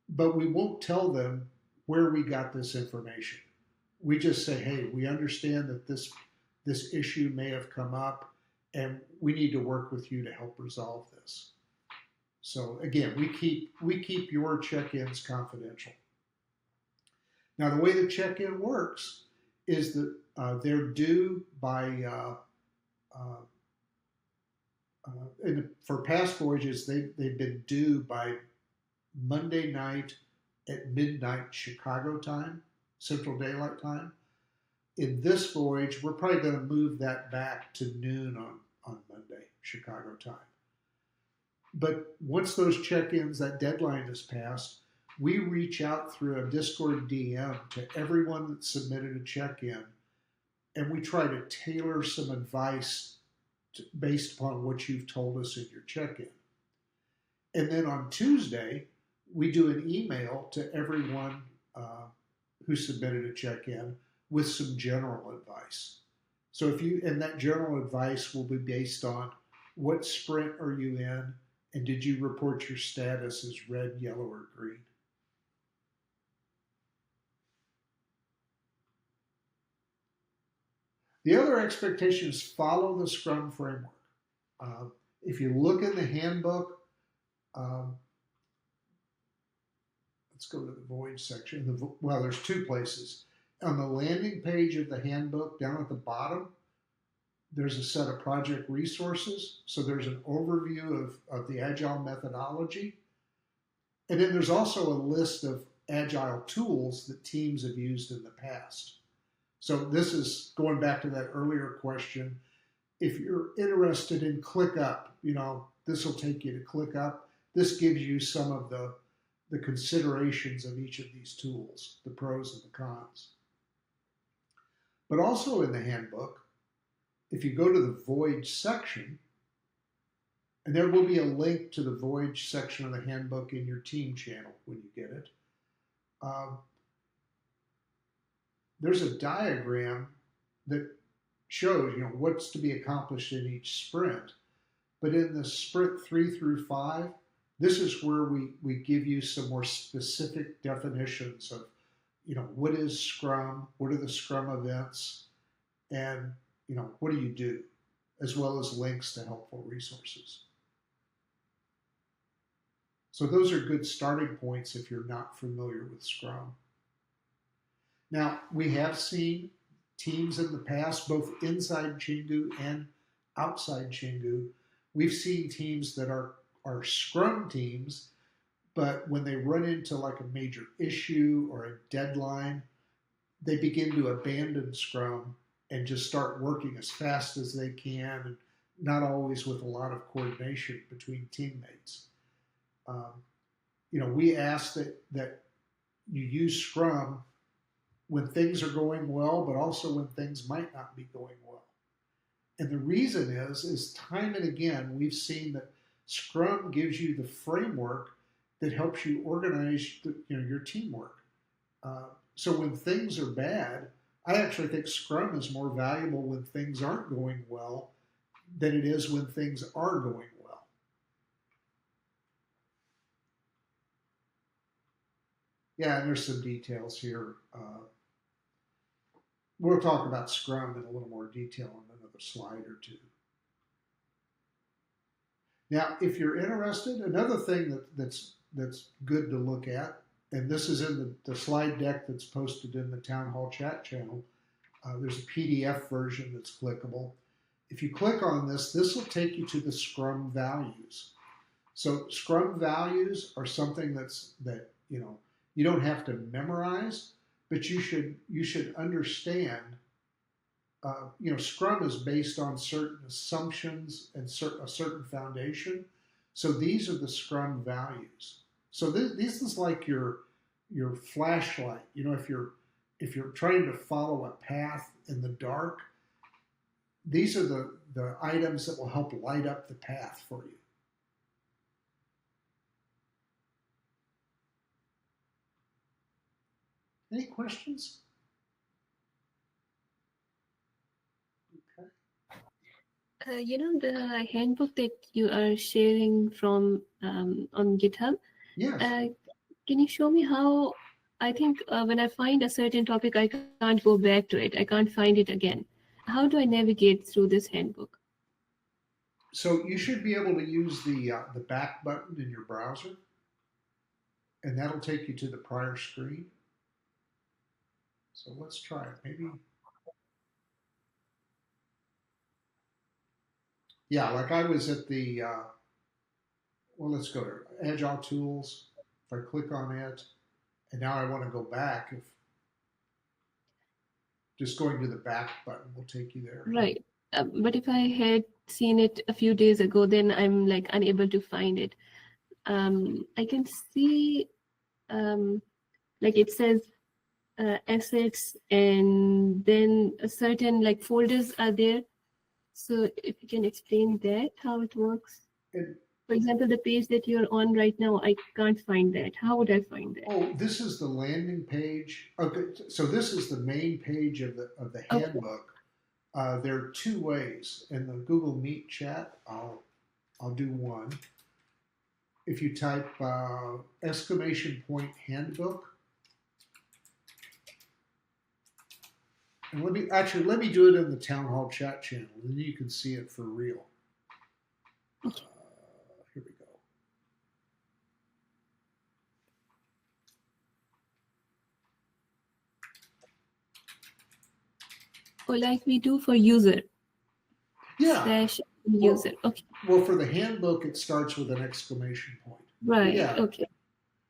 but we won't tell them where we got this information. We just say, hey, we understand that this issue may have come up, and we need to work with you to help resolve this. So again, we keep your check-ins confidential. Now, the way the check-in works is that they're due by, for past voyages, they've been due by Monday night at midnight Chicago time, Central Daylight Time. In this voyage, we're probably going to move that back to noon on Monday, Chicago time. But once those check-ins, that deadline is passed, we reach out through a Discord DM to everyone that submitted a check-in, and we try to tailor some advice based upon what you've told us in your check-in. And then on Tuesday, we do an email to everyone who submitted a check-in with some general advice. So and that general advice will be based on what sprint are you in, and did you report your status as red, yellow, or green? The other expectation is follow the Scrum framework. If you look in the handbook, let's go to the Voyage section. Well, there's two places. On the landing page of the handbook, down at the bottom, there's a set of project resources. So there's an overview of the Agile methodology. And then there's also a list of Agile tools that teams have used in the past. So this is going back to that earlier question. If you're interested in ClickUp, this will take you to ClickUp. This gives you some of the considerations of each of these tools, the pros and the cons. But also in the handbook, if you go to the Voyage section, and there will be a link to the Voyage section of the handbook in your team channel when you get it, there's a diagram that shows, what's to be accomplished in each sprint. But in the sprint 3 through 5, this is where we give you some more specific definitions of, what is Scrum, what are the Scrum events, and, what do you do, as well as links to helpful resources. So those are good starting points if you're not familiar with Scrum. Now, we have seen teams in the past, both inside Chingu and outside Chingu. We've seen teams that are Scrum teams, but when they run into like a major issue or a deadline, they begin to abandon Scrum and just start working as fast as they can, and not always with a lot of coordination between teammates. We ask that you use Scrum when things are going well, but also when things might not be going well. And the reason is time and again, we've seen that Scrum gives you the framework that helps you organize your teamwork. So when things are bad, I actually think Scrum is more valuable when things aren't going well than it is when things are going well. Yeah, and there's some details here. We'll talk about Scrum in a little more detail in another slide or two. Now, if you're interested, another thing that's good to look at, and this is in the slide deck that's posted in the Town Hall chat channel. There's a PDF version that's clickable. If you click on this will take you to the Scrum values. So Scrum values are something that you don't have to memorize, but you should understand. Scrum is based on certain assumptions and a certain foundation. So these are the Scrum values. So this is like your flashlight. If you're trying to follow a path in the dark, these are the items that will help light up the path for you. Any questions? The handbook that you are sharing from on GitHub. Yes. Can you show me how? I think when I find a certain topic, I can't go back to it. I can't find it again. How do I navigate through this handbook? So you should be able to use the back button in your browser, and that'll take you to the prior screen. So let's try it. Maybe. Yeah, like I was at the, let's go to Agile Tools. If I click on it, and now I want to go back, just going to the back button will take you there. Right. But if I had seen it a few days ago, then I'm like unable to find it. I can see, like it says assets, and then a certain like folders are there. So if you can explain that, how it works. For example, the page that you're on right now, I can't find that. How would I find that? Oh, this is the landing page. Okay, so this is the main page of the handbook. There are two ways. In the Google Meet chat, I'll do one. If you type !handbook, and let me do it in the Town Hall chat channel, and then you can see it for real. Here we go. Or like we do for user. Yeah. /user. Okay. Well, for the handbook, it starts with an exclamation point. Right. Yeah. Okay.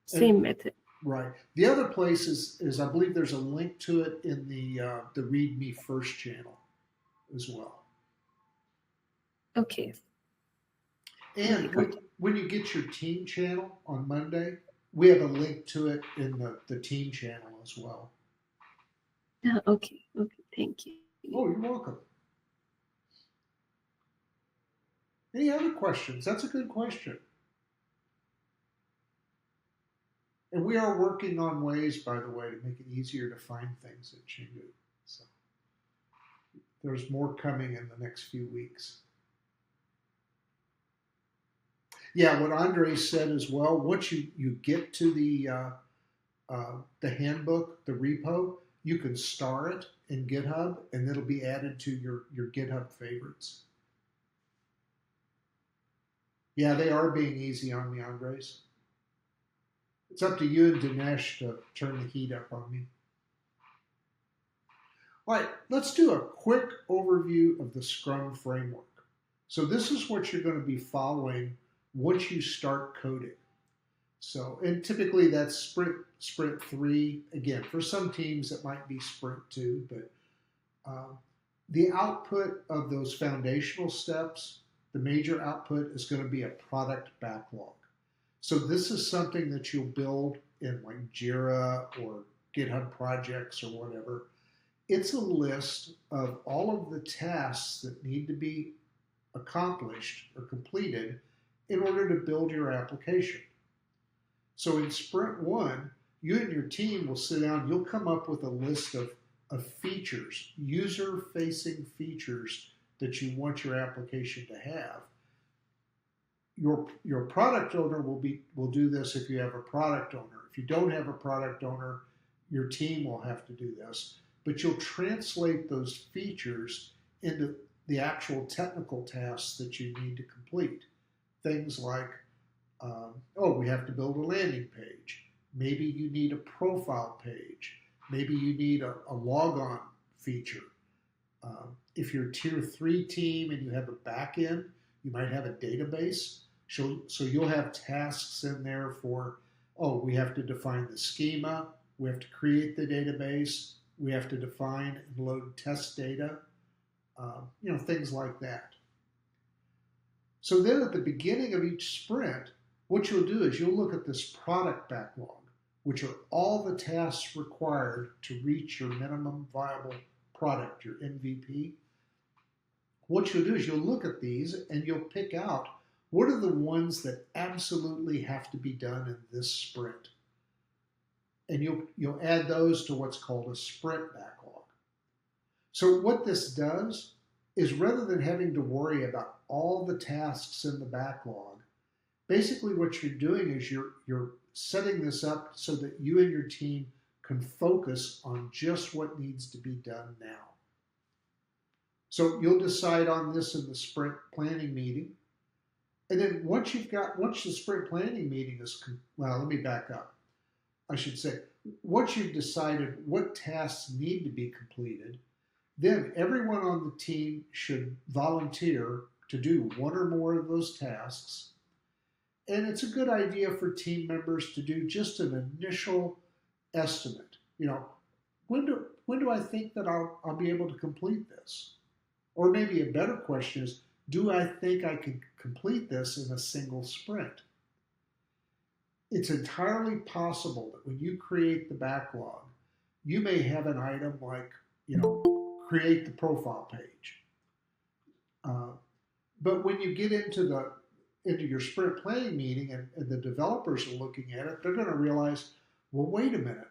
Same method. Right. The other place is I believe there's a link to it in the Read Me First channel as well. Okay. And when you get your team channel on Monday, we have a link to it in the team channel as well. Okay. Okay. Thank you. Oh, you're welcome. Any other questions? That's a good question. And we are working on ways, by the way, to make it easier to find things at Chingu. So there's more coming in the next few weeks. Yeah, what Andre said as well, once you get to the handbook, the repo, you can star it in GitHub and it'll be added to your GitHub favorites. Yeah, they are being easy on me, Andres. It's up to you and Dinesh to turn the heat up on me. All right, let's do a quick overview of the Scrum framework. So this is what you're going to be following once you start coding. So, and typically that's sprint 3. Again, for some teams it might be sprint 2, but the output of those foundational steps, the major output is going to be a product backlog. So this is something that you'll build in like Jira or GitHub projects or whatever. It's a list of all of the tasks that need to be accomplished or completed in order to build your application. So in sprint 1, you and your team will sit down, you'll come up with a list of features, user-facing features that you want your application to have. Your product owner will do this if you have a product owner. If you don't have a product owner, your team will have to do this. But you'll translate those features into the actual technical tasks that you need to complete. Things like, we have to build a landing page. Maybe you need a profile page. Maybe you need a logon feature. If you're a tier 3 team and you have a backend, you might have a database. So you'll have tasks in there for, we have to define the schema. We have to create the database. We have to define and load test data. Things like that. So then at the beginning of each sprint, what you'll do is you'll look at this product backlog, which are all the tasks required to reach your minimum viable product, your MVP. What you'll do is you'll look at these and you'll pick out what are the ones that absolutely have to be done in this sprint. And you'll add those to what's called a sprint backlog. So what this does is rather than having to worry about all the tasks in the backlog, basically what you're doing is you're setting this up so that you and your team can focus on just what needs to be done now. So you'll decide on this in the sprint planning meeting. And then once the sprint planning meeting is, let me back up. I should say, once you've decided what tasks need to be completed, then everyone on the team should volunteer to do one or more of those tasks. And it's a good idea for team members to do just an initial estimate. When do I think that I'll be able to complete this? Or maybe a better question is, do I think I can complete this in a single sprint? It's entirely possible that when you create the backlog, you may have an item like, create the profile page. But when you get into your sprint planning meeting and the developers are looking at it, they're going to realize, well, wait a minute.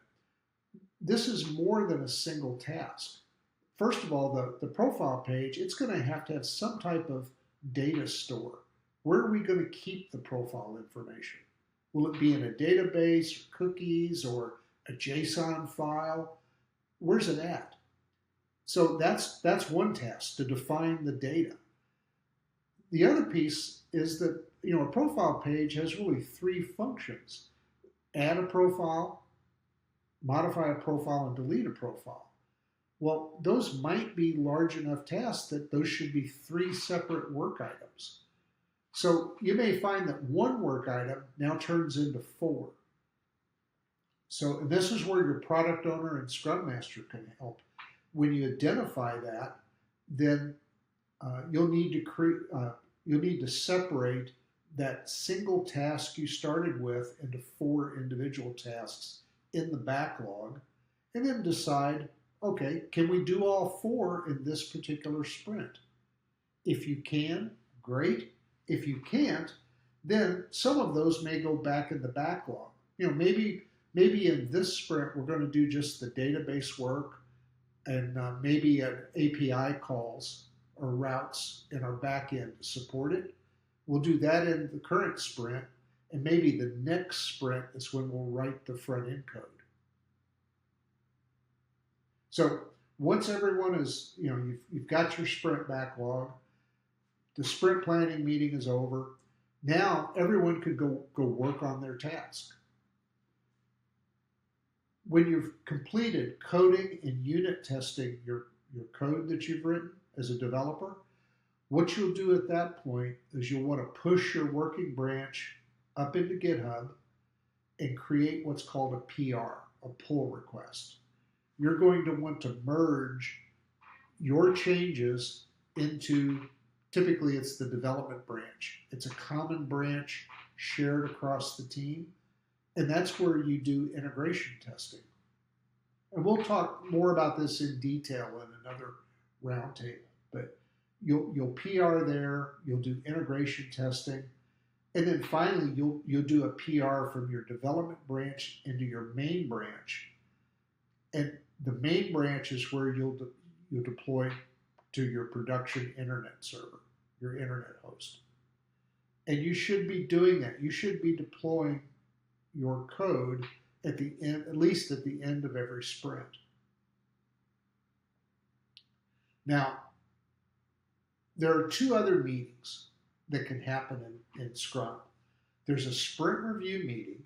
This is more than a single task. First of all, the profile page, it's going to have some type of data store. Where are we going to keep the profile information? Will it be in a database, or cookies, or a JSON file? Where's it at? So that's one task, to define the data. The other piece is that a profile page has really 3 functions: add a profile, modify a profile, and delete a profile. Well, those might be large enough tasks that those should be 3 separate work items. So you may find that one work item now turns into 4. So this is where your product owner and Scrum Master can help. When you identify that, then you'll need to separate that single task you started with into 4 individual tasks in the backlog, and then decide, okay, can we do all 4 in this particular sprint? If you can, great. If you can't, then some of those may go back in the backlog. Maybe in this sprint we're going to do just the database work, and maybe an API calls or routes in our back end to support it. We'll do that in the current sprint, and maybe the next sprint is when we'll write the front end code. So once everyone is, you've got your sprint backlog, the sprint planning meeting is over. Now everyone could go work on their task. When you've completed coding and unit testing your code that you've written as a developer, what you'll do at that point is you'll want to push your working branch up into GitHub and create what's called a PR, a pull request. You're going to want to merge your changes into, typically it's the development branch. It's a common branch shared across the team, and that's where you do integration testing. And we'll talk more about this in detail in another roundtable, but you'll PR there, you'll do integration testing, and then finally you'll do a PR from your development branch into your main branch. And the main branch is where you'll deploy to your production internet server, your internet host. And you should be doing that. You should be deploying your code at the end, at least at the end of every sprint. Now, there are two other meetings that can happen in Scrum. There's a sprint review meeting,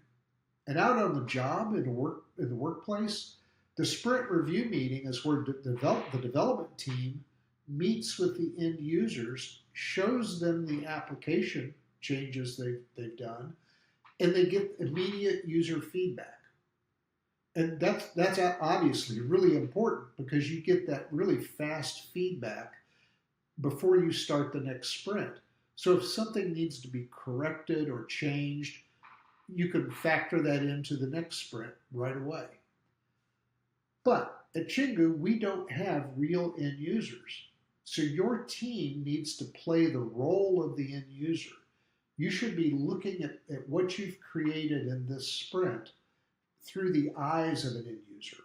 and out on the job in the workplace, the sprint review meeting is where the development team meets with the end users, shows them the application changes they've done, and they get immediate user feedback. And that's obviously really important because you get that really fast feedback before you start the next sprint. So if something needs to be corrected or changed, you can factor that into the next sprint right away. But at Chingu, we don't have real end users. So your team needs to play the role of the end user. You should be looking at what you've created in this sprint through the eyes of an end user.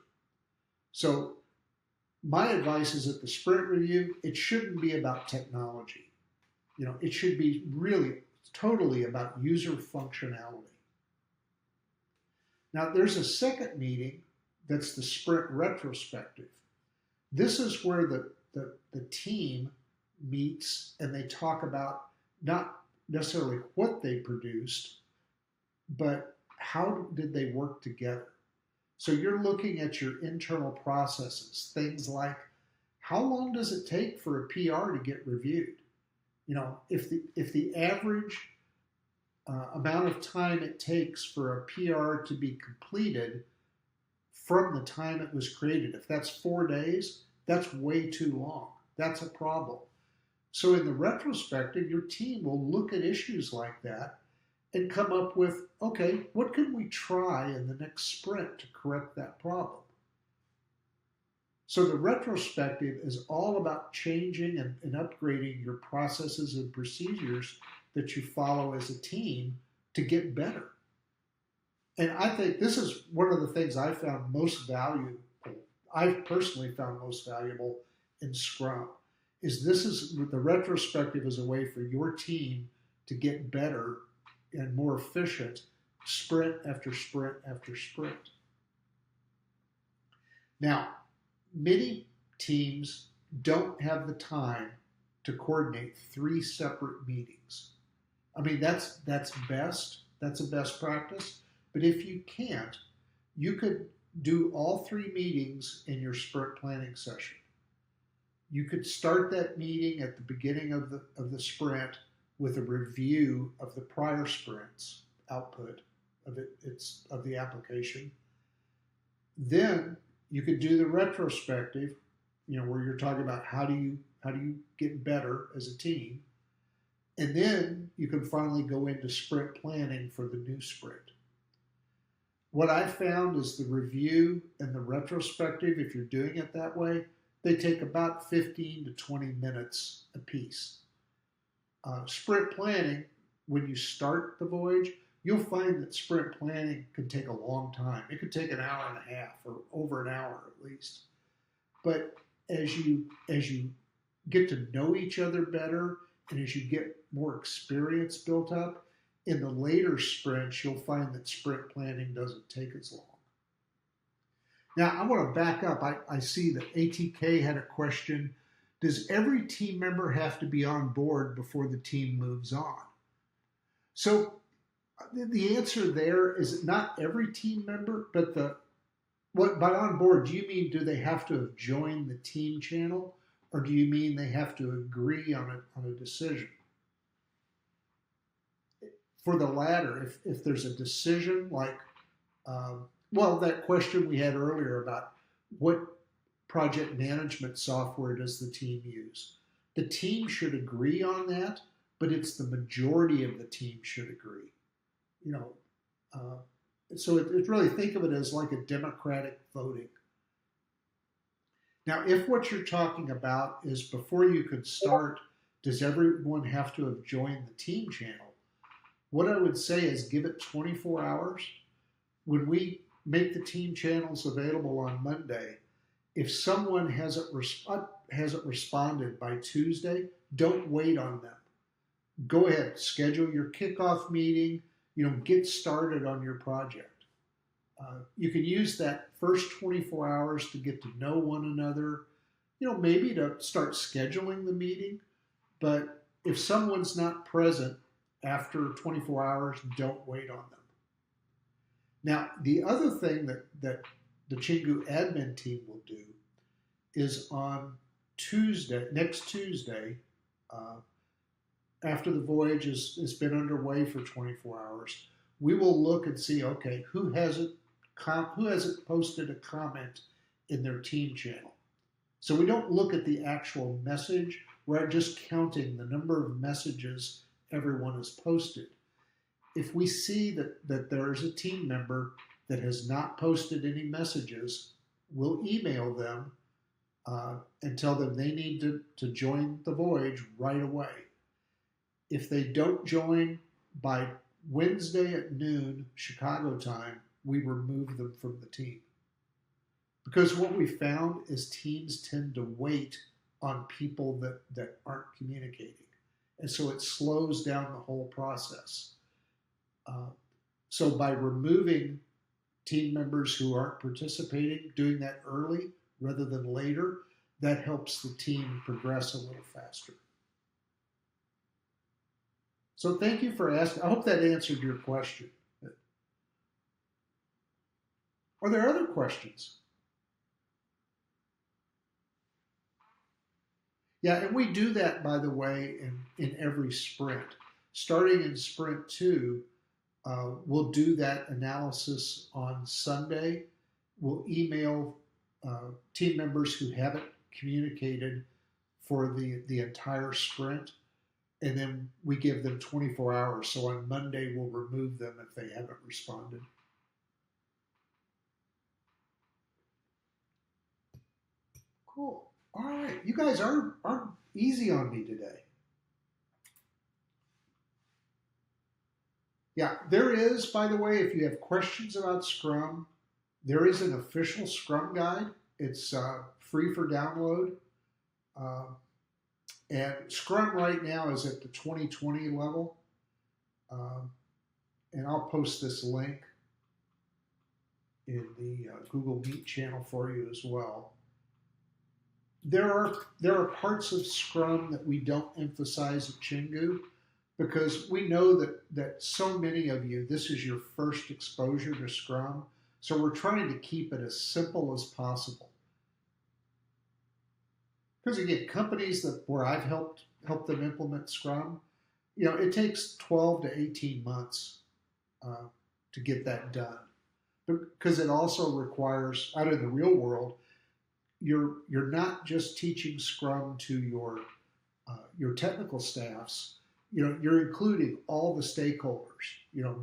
So my advice is at the sprint review, it shouldn't be about technology. It should be really totally about user functionality. Now there's a second meeting that's the sprint retrospective. This is where the team meets and they talk about not necessarily what they produced, but how did they work together. So you're looking at your internal processes, things like how long does it take for a PR to get reviewed? If the average amount of time it takes for a PR to be completed from the time it was created, if that's 4 days, that's way too long. That's a problem. So in the retrospective, your team will look at issues like that and come up with, okay, what can we try in the next sprint to correct that problem? So the retrospective is all about changing and upgrading your processes and procedures that you follow as a team to get better. And I think this is one of the things I found most valuable, I've personally found most valuable in Scrum, is the retrospective is a way for your team to get better and more efficient sprint after sprint after sprint. Now, many teams don't have the time to coordinate 3 separate meetings. I mean, that's best. That's a best practice. But if you can't, you could do all 3 meetings in your sprint planning session. You could start that meeting at the beginning of the sprint with a review of the prior sprint's output of the application. Then you could do the retrospective, where you're talking about how do you get better as a team. And then you can finally go into sprint planning for the new sprint. What I found is the review and the retrospective, if you're doing it that way, they take about 15 to 20 minutes apiece. Sprint planning, when you start the voyage, you'll find that sprint planning can take a long time. It could take an hour and a half or over an hour at least. But as you get to know each other better, and as you get more experience built up, in the later sprints, you'll find that sprint planning doesn't take as long. Now, I want to back up. I see that ATK had a question. Does every team member have to be on board before the team moves on? So the answer there is not every team member, but by on board, do you mean do they have to have joined the team channel, or do you mean they have to agree on a decision? For the latter, if there's a decision like, that question we had earlier about what project management software does the team use? The team should agree on that, but it's the majority of the team should agree. So it's really, think of it as like a democratic voting. Now, if what you're talking about is before you could start, does everyone have to have joined the team channel? What I would say is give it 24 hours. When we make the team channels available on Monday, if someone hasn't responded by Tuesday, don't wait on them. Go ahead, schedule your kickoff meeting, get started on your project. You can use that first 24 hours to get to know one another, maybe to start scheduling the meeting. But if someone's not present after 24 hours, don't wait on them. Now, the other thing that the Chingu admin team will do is on next Tuesday, after the voyage has been underway for 24 hours, we will look and see, okay, who hasn't posted a comment in their team channel. So we don't look at the actual message, we're just counting the number of messages everyone has posted. If we see that there is a team member that has not posted any messages, we'll email them and tell them they need to join the voyage right away. If they don't join by Wednesday at noon Chicago time, we remove them from the team. Because what we found is teams tend to wait on people that aren't communicating. And so it slows down the whole process. So by removing team members who aren't participating, doing that early rather than later, that helps the team progress a little faster. So thank you for asking. I hope that answered your question. Are there other questions? Yeah, and we do that, by the way, in every sprint. Starting in sprint 2, we'll do that analysis on Sunday. We'll email team members who haven't communicated for the entire sprint, and then we give them 24 hours. So on Monday, we'll remove them if they haven't responded. Cool. All right. You guys are easy on me today. Yeah, there is, by the way, if you have questions about Scrum, there is an official Scrum guide. It's free for download. And Scrum right now is at the 2020 level. And I'll post this link in the Google Meet channel for you as well. There are parts of Scrum that we don't emphasize at Chingu because we know that so many of you, this is your first exposure to Scrum. So we're trying to keep it as simple as possible. Because again, companies where I've helped them implement Scrum, it takes 12 to 18 months to get that done. Because it also requires, out in the real world, you're not just teaching Scrum to your technical staffs. You're including all the stakeholders.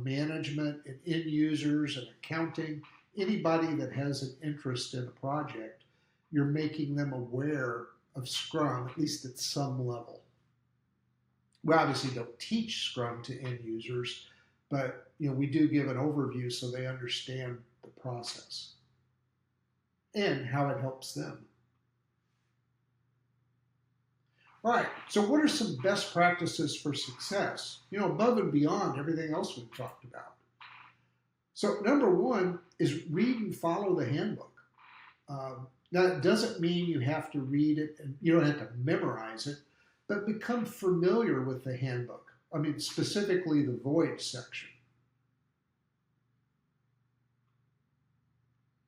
Management and end users and accounting. Anybody that has an interest in a project, you're making them aware of Scrum, at least at some level. We obviously don't teach Scrum to end users, but we do give an overview so they understand the process and how it helps them. All right, so what are some best practices for success? Above and beyond everything else we've talked about. So number one is read and follow the handbook. Now, it doesn't mean you have to read it and you don't have to memorize it, but become familiar with the handbook. I mean, specifically the Voyage section.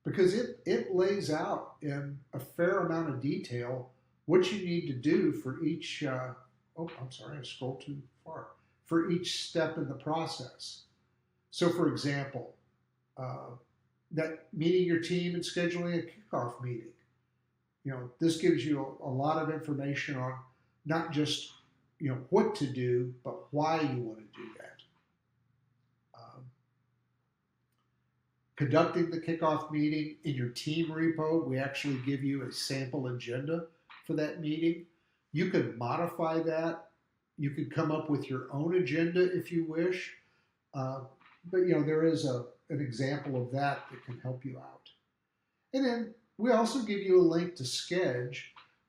Because it lays out in a fair amount of detail what you need to do for each, I scrolled too far, for each step in the process. So for example, that meeting your team and scheduling a kickoff meeting. This gives you a lot of information on not just, what to do, but why you want to do that. Conducting the kickoff meeting in your team repo, we actually give you a sample agenda for that meeting. You can modify that. You can come up with your own agenda if you wish. But there is an example of that can help you out. And then we also give you a link to Schedule,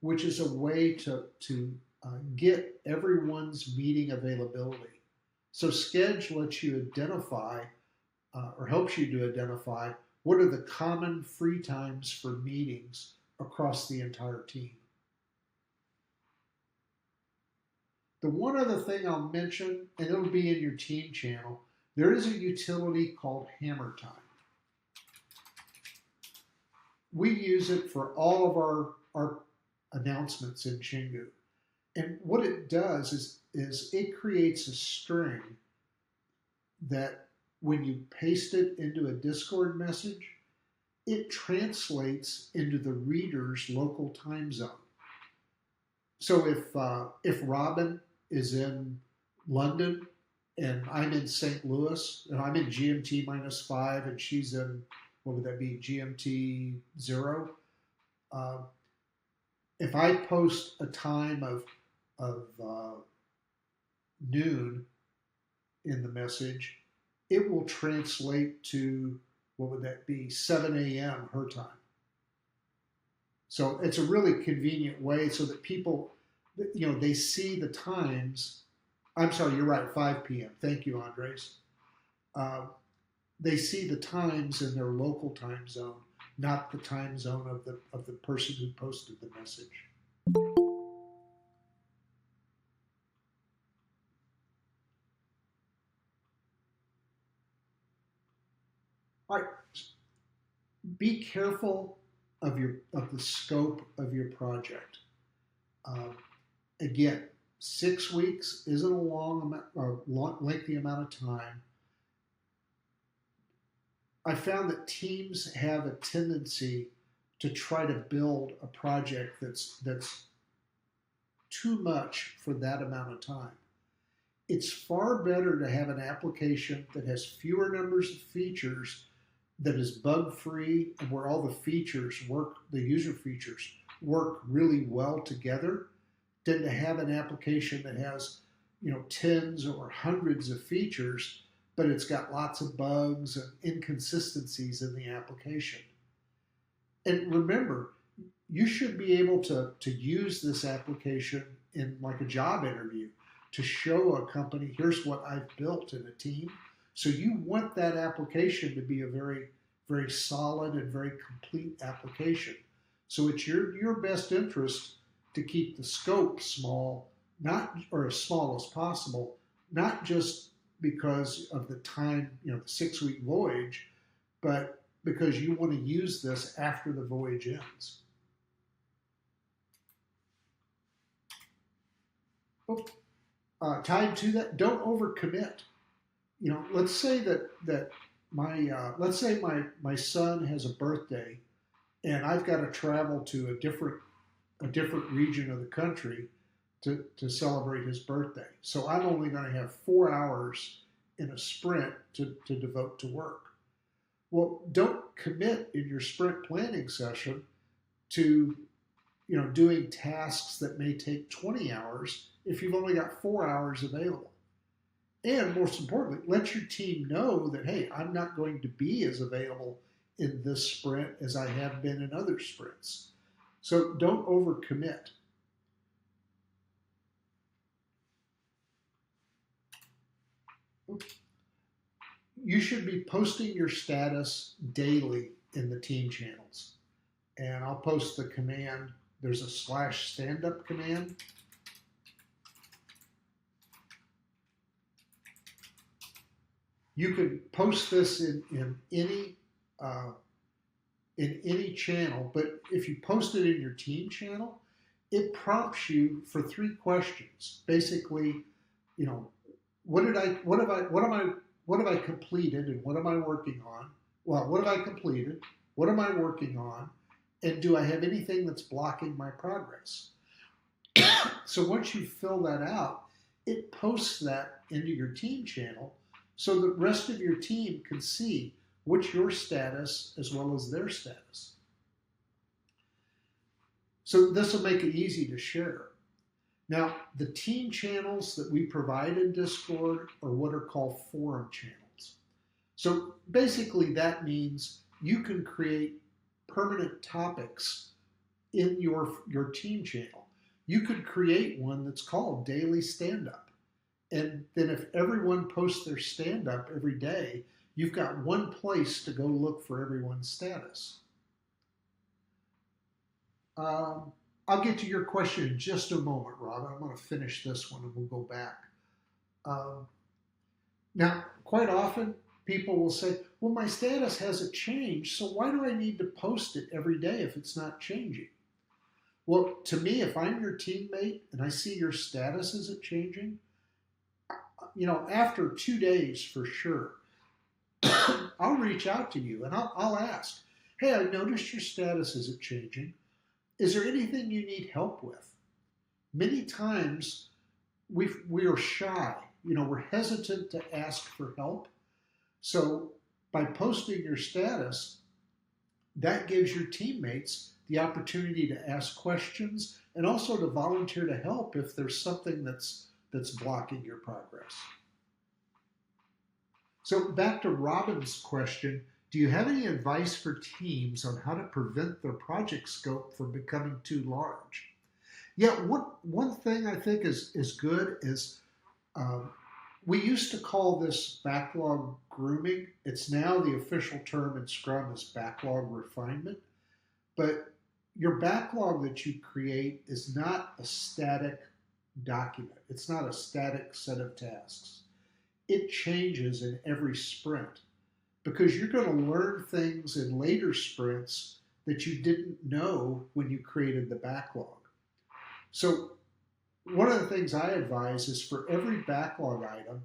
which is a way to get everyone's meeting availability. So Schedule lets you identify or helps you to identify what are the common free times for meetings across the entire team. The one other thing I'll mention, and it'll be in your team channel, there is a utility called Hammer Time. We use it for all of our announcements in Chingu. And what it does is it creates a string that when you paste it into a Discord message, it translates into the reader's local time zone. So if Robin is in London and I'm in St. Louis and I'm in GMT -5 and she's in, what would that be, GMT 0? If I post a time of noon in the message, it will translate to, what would that be, 7 a.m. her time. So it's a really convenient way so that people, they see the times. I'm sorry, you're right, 5 p.m. Thank you, Andres. They see the times in their local time zone, not the time zone of the person who posted the message. All right, be careful of the scope of your project. Again, 6 weeks isn't a lengthy amount of time. I found that teams have a tendency to try to build a project that's too much for that amount of time. It's far better to have an application that has fewer numbers of features, that is bug-free, and where all the features work, the user features work really well together, than to have an application that has, tens or hundreds of features, but it's got lots of bugs and inconsistencies in the application. And remember, you should be able to use this application in like a job interview to show a company, here's what I've built in a team. So you want that application to be a very, very solid and very complete application. So it's your best interest to keep the scope small, or as small as possible, not just because of the time, the 6-week voyage, but because you want to use this after the voyage ends. Tied to that, don't overcommit. Let's say that my son has a birthday, and I've got to travel to a different region of the country to celebrate his birthday. So I'm only going to have 4 hours in a sprint to devote to work. Well, don't commit in your sprint planning session to doing tasks that may take 20 hours if you've only got 4 hours available. And most importantly, let your team know that, hey, I'm not going to be as available in this sprint as I have been in other sprints. So don't overcommit. you should be posting your status daily in the team channels. And I'll post the command. There's a /standup command. You can post this in any channel, but if you post it in your team channel, it prompts you for 3 questions. Basically, you know, what have I completed and what am I working on? Well, what have I completed? What am I working on? And do I have anything that's blocking my progress? So once you fill that out, it posts that into your team channel so the rest of your team can see what's your status as well as their status. So this will make it easy to share. Now, the team channels that we provide in Discord are what are called forum channels. So basically that means you can create permanent topics in your team channel. You could create one that's called Daily Stand-Up. And then if everyone posts their stand-up every day, you've got one place to go look for everyone's status. I'll get to your question in just a moment, Rob. I'm going to finish this one and we'll go back. Now, quite often, people will say, well, my status hasn't changed, so why do I need to post it every day if it's not changing? Well, to me, if I'm your teammate and I see your status isn't changing, you know, after 2 days for sure, I'll reach out to you and I'll ask, hey, I noticed your status isn't changing. Is there anything you need help with? Many times we are shy. You know, we're hesitant to ask for help. So by posting your status, that gives your teammates the opportunity to ask questions and also to volunteer to help if there's something that's blocking your progress. So back to Robin's question, do you have any advice for teams on how to prevent their project scope from becoming too large? Yeah, one thing I think is good is we used to call this backlog grooming. It's now the official term in Scrum is backlog refinement. But your backlog that you create is not a static document. It's not a static set of tasks. It changes in every sprint because you're going to learn things in later sprints that you didn't know when you created the backlog. So one of the things I advise is for every backlog item,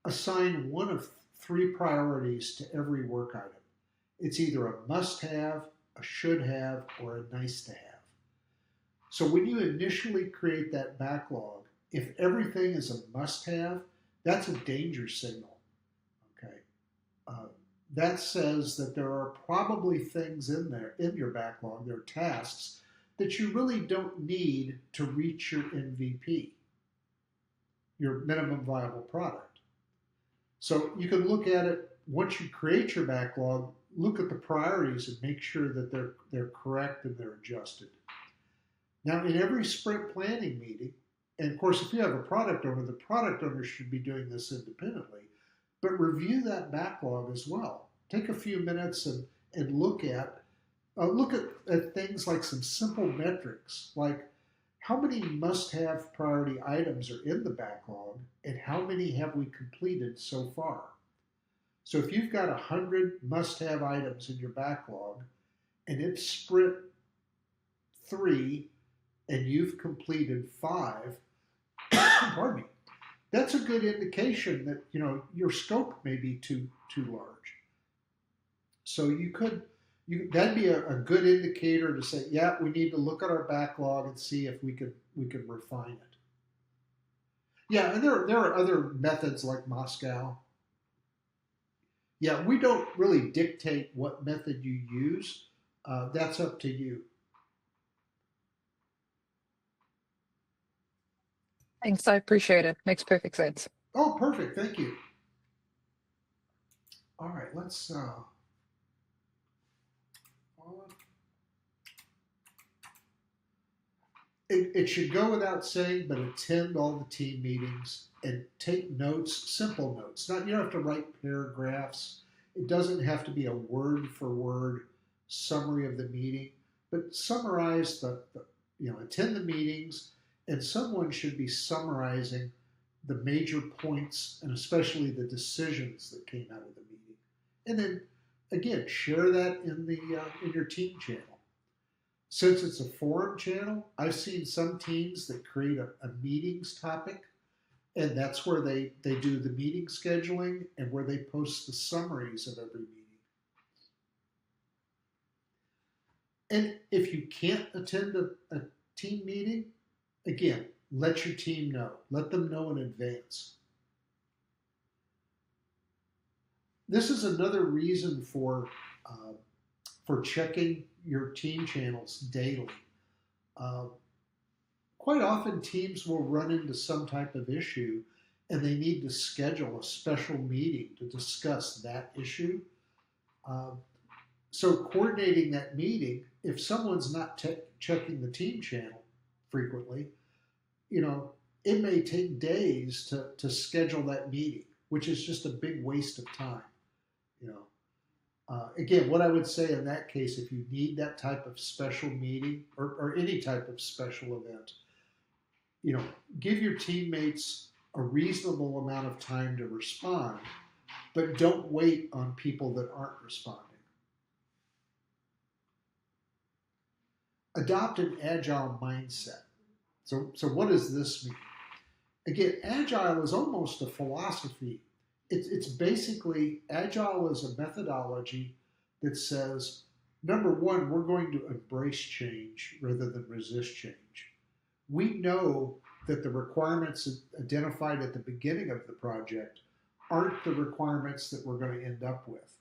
assign one of 3 priorities to every work item. It's either a must-have, a should-have, or a nice-to-have. So when you initially create that backlog, if everything is a must-have, that's a danger signal. Okay, that says that there are probably things in there in your backlog, there are tasks that you really don't need to reach your MVP, your minimum viable product. So you can look at it once you create your backlog, look at the priorities and make sure that they're correct and they're adjusted. Now, in every sprint planning meeting, and of course, if you have a product owner, the product owner should be doing this independently, but review that backlog as well. Take a few minutes and look at things like some simple metrics, like how many must-have priority items are in the backlog and how many have we completed so far. So if you've got 100 must-have items in your backlog and it's sprint 3 and you've completed 5, pardon me, that's a good indication that, you know, your scope may be too large. So that'd be a good indicator to say, yeah, we need to look at our backlog and see if we can refine it. Yeah, and there are other methods like Moscow. Yeah, we don't really dictate what method you use. That's up to you. Thanks, I appreciate it. Makes perfect sense. Oh, perfect. Thank you. All right, let's it should go without saying, but attend all the team meetings and take notes, simple notes. Not you don't have to write paragraphs. It doesn't have to be a word for word summary of the meeting, but summarize attend the meetings, and someone should be summarizing the major points and especially the decisions that came out of the meeting. And then again, share that in your team channel. Since it's a forum channel, I've seen some teams that create a meetings topic, and that's where they do the meeting scheduling and where they post the summaries of every meeting. And if you can't attend a team meeting, again, let your team know. Let them know in advance. This is another reason for checking your team channels daily. Quite often teams will run into some type of issue and they need to schedule a special meeting to discuss that issue. So coordinating that meeting, if someone's not checking the team channel frequently, it may take days to schedule that meeting, which is just a big waste of time. Again, what I would say in that case, if you need that type of special meeting or any type of special event, give your teammates a reasonable amount of time to respond, but don't wait on people that aren't responding. Adopt an agile mindset. So what does this mean? Again, agile is almost a philosophy. It's basically, agile is a methodology that says, number one, we're going to embrace change rather than resist change. We know that the requirements identified at the beginning of the project aren't the requirements that we're going to end up with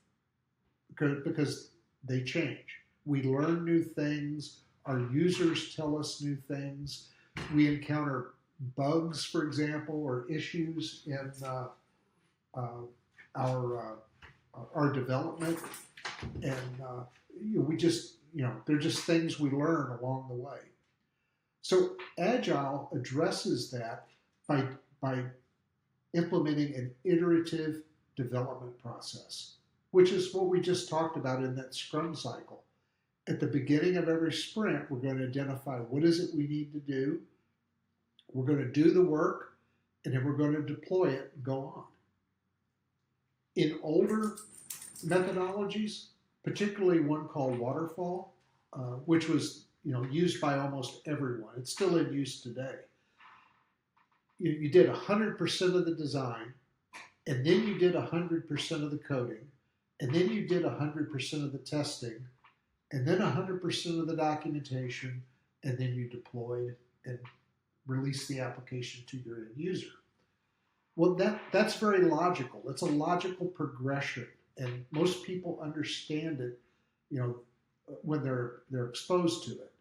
because they change. We learn new things. Our users tell us new things. We encounter bugs, for example, or issues in our development, and they're just things we learn along the way. So Agile addresses that by implementing an iterative development process, which is what we just talked about in that Scrum cycle. At the beginning of every sprint, we're going to identify what is it we need to do. We're going to do the work, and then we're going to deploy it and go on. In older methodologies, particularly one called Waterfall, which was used by almost everyone. It's still in use today. You did 100% of the design, and then you did 100% of the coding, and then you did 100% of the testing, and then 100% of the documentation, and then you deployed and released the application to your end user. Well, that's very logical. It's a logical progression, and most people understand it, when they're exposed to it.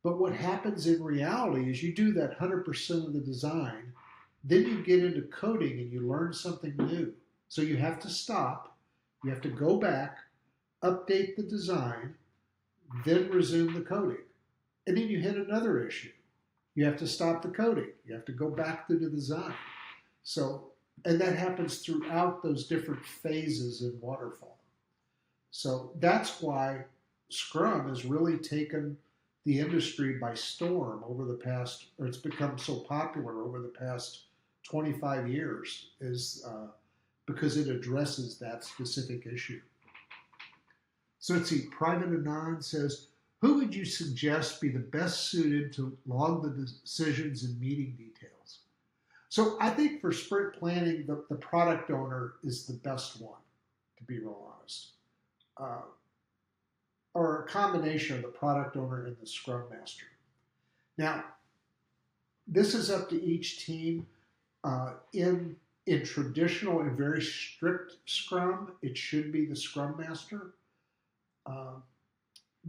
But what happens in reality is you do that 100% of the design, then you get into coding and you learn something new. So you have to stop, you have to go back, update the design, then resume the coding. And then you hit another issue. You have to stop the coding. You have to go back to the design. So, and that happens throughout those different phases in Waterfall. So that's why Scrum has really taken the industry by storm over the past, or it's become so popular over the past 25 years, is because it addresses that specific issue. So let's see, Private Anon says, who would you suggest be the best suited to log the decisions and meeting details? So I think for sprint planning, the product owner is the best one, to be real honest. Or a combination of the product owner and the Scrum Master. Now, this is up to each team. In traditional and very strict Scrum, it should be the Scrum Master.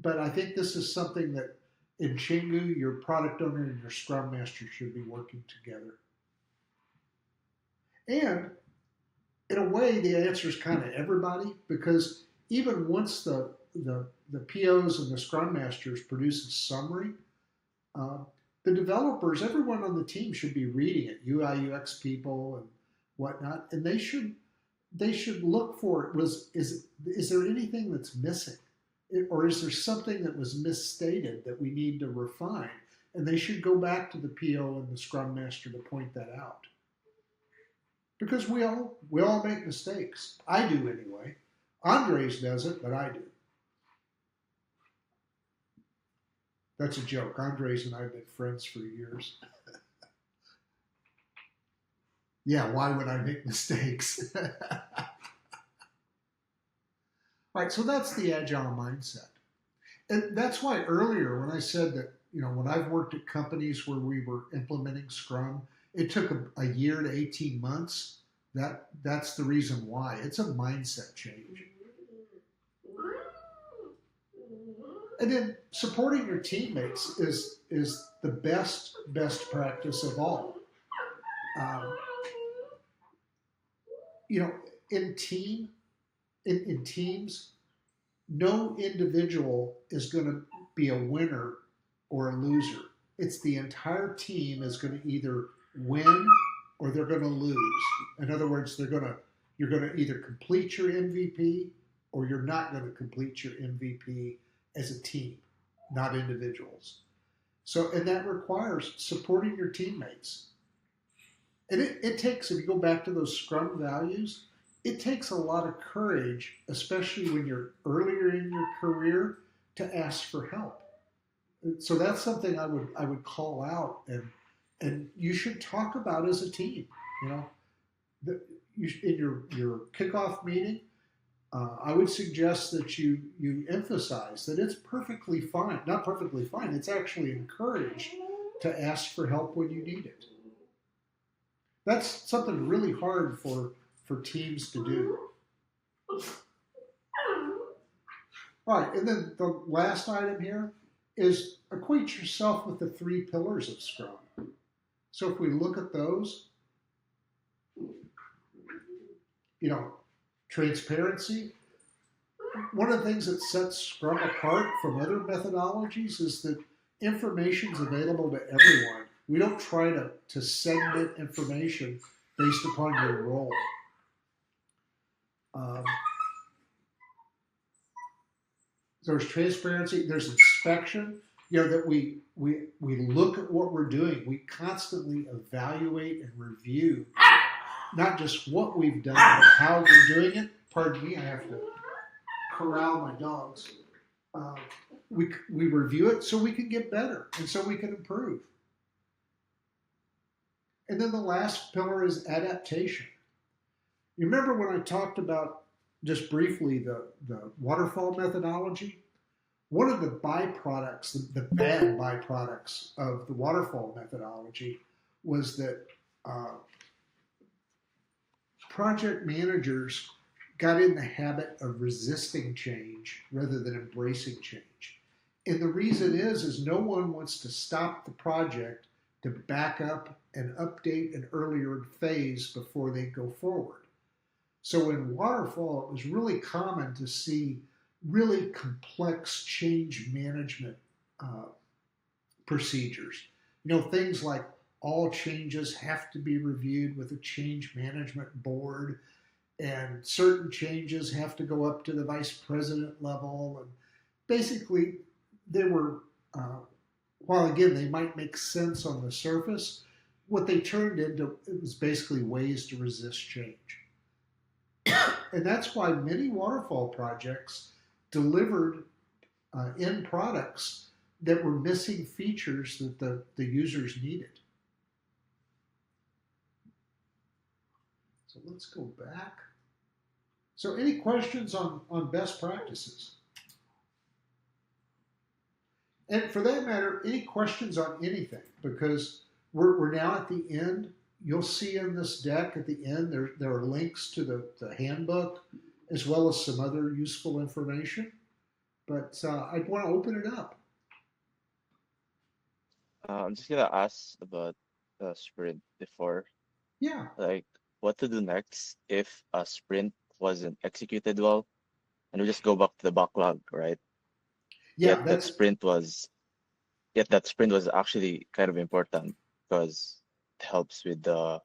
But I think this is something that in Chingu, your product owner and your Scrum Master should be working together. And in a way, the answer is kind of everybody, because even once the POs and the Scrum Masters produce a summary, the developers, everyone on the team should be reading it, UI UX people and whatnot, and they should look for it. Is there anything that's missing, or is there something that was misstated that we need to refine? And they should go back to the PO and the Scrum Master to point that out. Because we all make mistakes. I do anyway. Andres doesn't, but I do. That's a joke. Andres and I have been friends for years. Yeah, why would I make mistakes? All right, so that's the agile mindset. And that's why earlier when I said that, when I've worked at companies where we were implementing Scrum, it took a year to 18 months. That's the reason why. It's a mindset change. And then supporting your teammates is the best practice of all. In teams, no individual is going to be a winner or a loser. It's the entire team is going to either win or they're going to lose. In other words, you're going to either complete your MVP or you're not going to complete your MVP as a team, not individuals. And that requires supporting your teammates. And it takes, if you go back to those Scrum values, it takes a lot of courage, especially when you're earlier in your career, to ask for help. So that's something I would call out, and you should talk about as a team. In your kickoff meeting, I would suggest that you emphasize that it's perfectly fine, not perfectly fine. It's actually encouraged to ask for help when you need it. That's something really hard for teams to do. All right, and then the last item here is acquaint yourself with the 3 pillars of Scrum. So if we look at those, transparency. One of the things that sets Scrum apart from other methodologies is that information is available to everyone. We don't try to segment information based upon your role. There's transparency. There's inspection. That we look at what we're doing. We constantly evaluate and review, not just what we've done, but how we're doing it. Pardon me, I have to corral my dogs. We review it so we can get better and so we can improve. And then the last pillar is adaptation. You remember when I talked about, just briefly, the waterfall methodology? One of the byproducts, the bad byproducts of the waterfall methodology was that project managers got in the habit of resisting change rather than embracing change. And the reason is no one wants to stop the project to back up and update an earlier phase before they go forward. So in waterfall, it was really common to see really complex change management procedures. Things like all changes have to be reviewed with a change management board, and certain changes have to go up to the vice president level. And basically, they were, while again, they might make sense on the surface, what they turned into, it was basically ways to resist change. And that's why many waterfall projects delivered end products that were missing features that the users needed. So let's go back. So any questions on best practices? And for that matter, any questions on anything, because we're now at the end. You'll see in this deck at the end, there are links to the handbook, as well as some other useful information. But I'd want to open it up. I'm just gonna ask about sprint before. Yeah. Like, what to do next if a sprint wasn't executed well, and we just go back to the backlog, right? Yeah, Yet that sprint was Yet that sprint was actually kind of important because it helps with the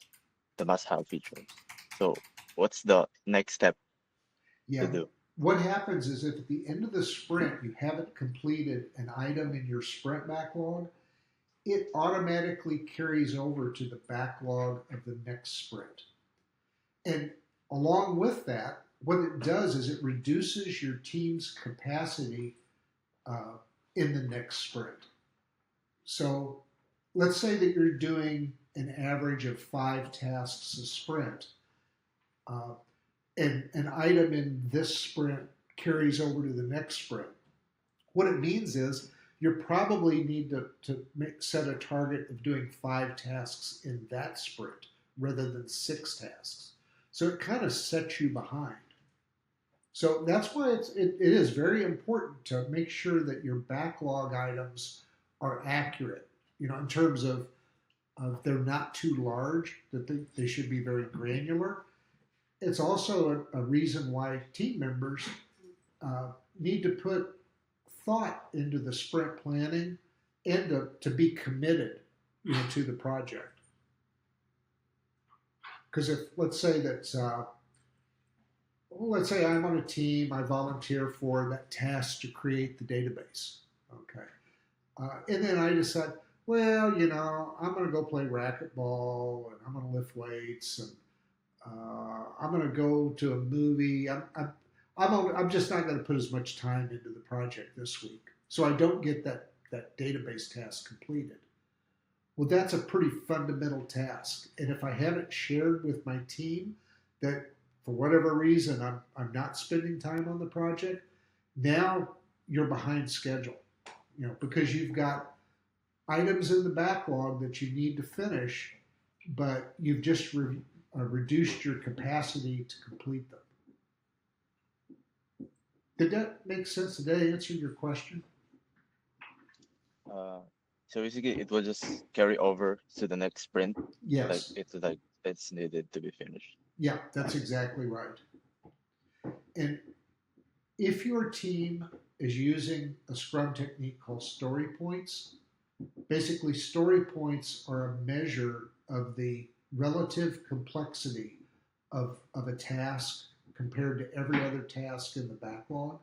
must-have features. So what's the next step to Yeah. do? What happens is if at the end of the sprint you haven't completed an item in your sprint backlog, it automatically carries over to the backlog of the next sprint. And along with that, what it does is it reduces your team's capacity uh, in the next sprint. So let's say that you're doing an average of 5 tasks a sprint, uh, and an item in this sprint carries over to the next sprint. What it means is you probably need to set a target of doing 5 tasks in that sprint rather than 6 tasks. So it kind of sets you behind. So that's why it is very important to make sure that your backlog items are accurate, in terms of they're not too large, that they should be very granular. It's also a reason why team members need to put thought into the sprint planning and to be committed, to the project. Because if let's say I'm on a team, I volunteer for that task to create the database. Okay, and then I decide, well, I'm going to go play racquetball and I'm going to lift weights and I'm going to go to a movie. I'm just not going to put as much time into the project this week, so I don't get that database task completed. Well, that's a pretty fundamental task, and if I haven't shared with my team that for whatever reason I'm not spending time on the project, now you're behind schedule, because you've got items in the backlog that you need to finish, but you've just reduced your capacity to complete them. Did that make sense? Did that answer your question? So basically, it will just carry over to the next sprint. Yes. It's needed to be finished. Yeah, that's exactly right. And if your team is using a Scrum technique called story points, basically story points are a measure of the relative complexity of a task compared to every other task in the backlog.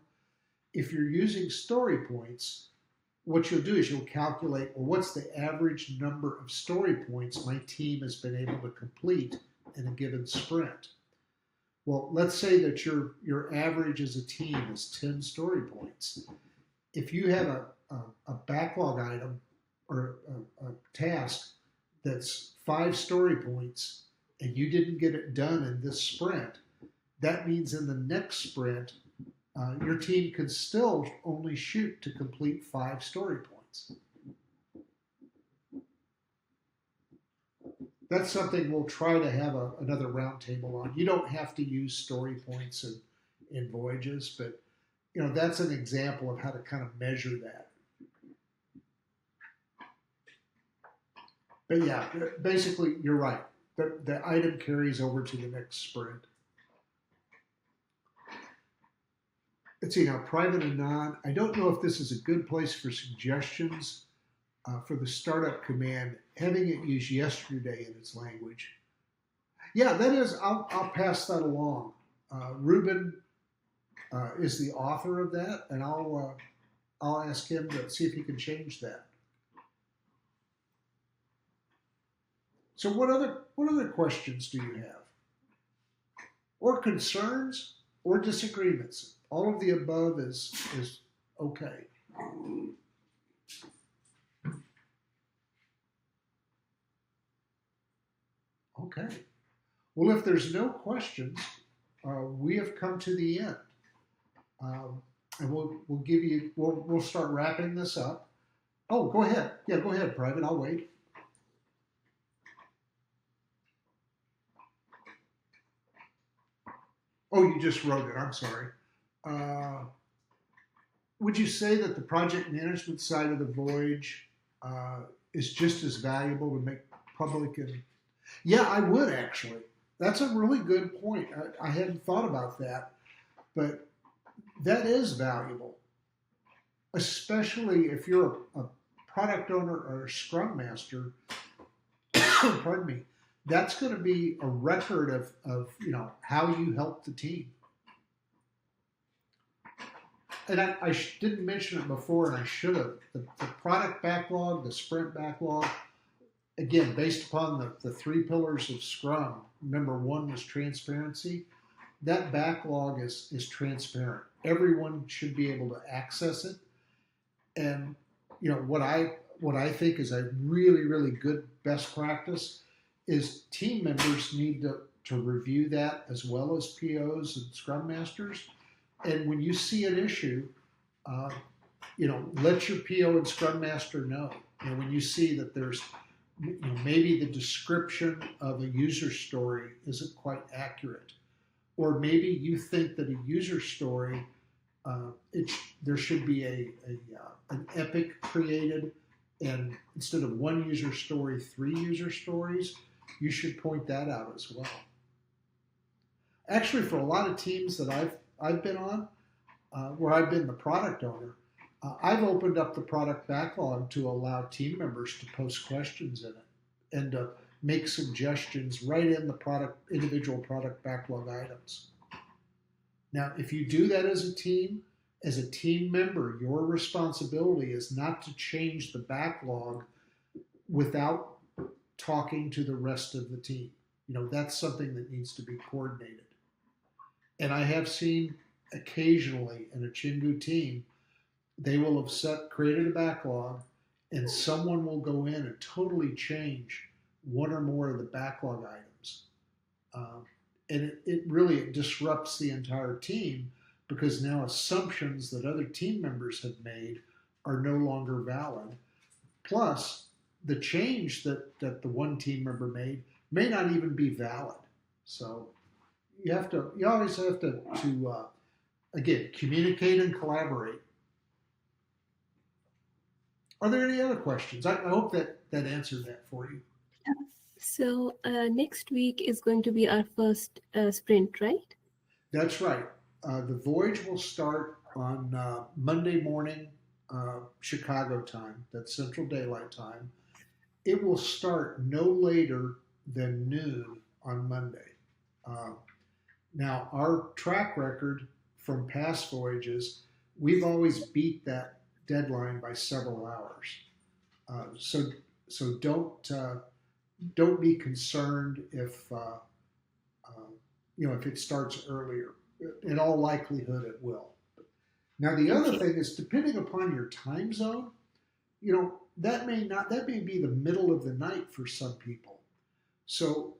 If you're using story points, what you'll do is you'll calculate, well, what's the average number of story points my team has been able to complete in a given sprint. Well, let's say that your average as a team is 10 story points. If you have a backlog item or a task that's 5 story points and you didn't get it done in this sprint, that means in the next sprint, your team can still only shoot to complete 5 story points. That's something we'll try to have another roundtable on. You don't have to use story points in Voyages, but that's an example of how to kind of measure that. But yeah, basically you're right. The item carries over to the next sprint. Let's see now, private and non. I don't know if this is a good place for suggestions for the startup command, having it use yesterday in its language. Yeah, that is, I'll pass that along. Ruben is the author of that, and I'll ask him to see if he can change that. So what other questions do you have? Or concerns or disagreements? All of the above is okay. Okay. Well, if there's no questions, we have come to the end, and we'll start wrapping this up. Oh, go ahead. Yeah, go ahead, Private. I'll wait. Oh, you just wrote it. I'm sorry. Would you say that the project management side of the Voyage is just as valuable to make public? Yeah, I would actually. That's a really good point. I hadn't thought about that, but that is valuable, especially if you're a product owner or a scrum master, pardon me, that's going to be a record of how you help the team. And I didn't mention it before, and I should have. The product backlog, the sprint backlog, again, based upon the three pillars of Scrum, remember one was transparency. That backlog is transparent. Everyone should be able to access it. And what I think is a really, really good best practice is team members need to review that as well as POs and Scrum Masters. And when you see an issue, let your PO and Scrum Master know. When you see that there's maybe the description of a user story isn't quite accurate, or maybe you think that a user story there should be an epic created, and instead of one user story, 3 user stories. You should point that out as well. Actually, for a lot of teams that I've been on, where I've been the product owner, I've opened up the product backlog to allow team members to post questions in it and to make suggestions right in the individual product backlog items. Now, if you do that as a team member, your responsibility is not to change the backlog without talking to the rest of the team. That's something that needs to be coordinated. And I have seen occasionally in a Chingu team, they will have created a backlog, and someone will go in and totally change one or more of the backlog items. And it really disrupts the entire team, because now assumptions that other team members have made are no longer valid. Plus, the change that the one team member made may not even be valid. So you always have to again, communicate and collaborate. Are there any other questions? I hope that answered that for you. So next week is going to be our first sprint, right? That's right. The Voyage will start on Monday morning, Chicago time. That's Central Daylight Time. It will start no later than noon on Monday. Now, our track record from past voyages, we've always beat that deadline by several hours. So don't be concerned if it starts earlier. In all likelihood, it will. Now, the other thing is, depending upon your time zone, that may be the middle of the night for some people. So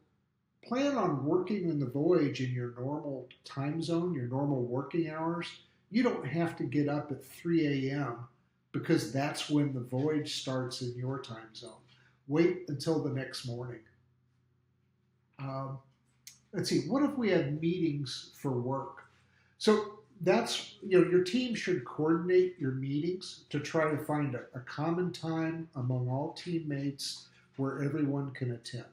plan on working in the Voyage in your normal time zone, your normal working hours. You don't have to get up at 3 a.m. because that's when the Voyage starts in your time zone. Wait until the next morning. Let's see, what if we had meetings for work? So that's, your team should coordinate your meetings to try to find a common time among all teammates where everyone can attend.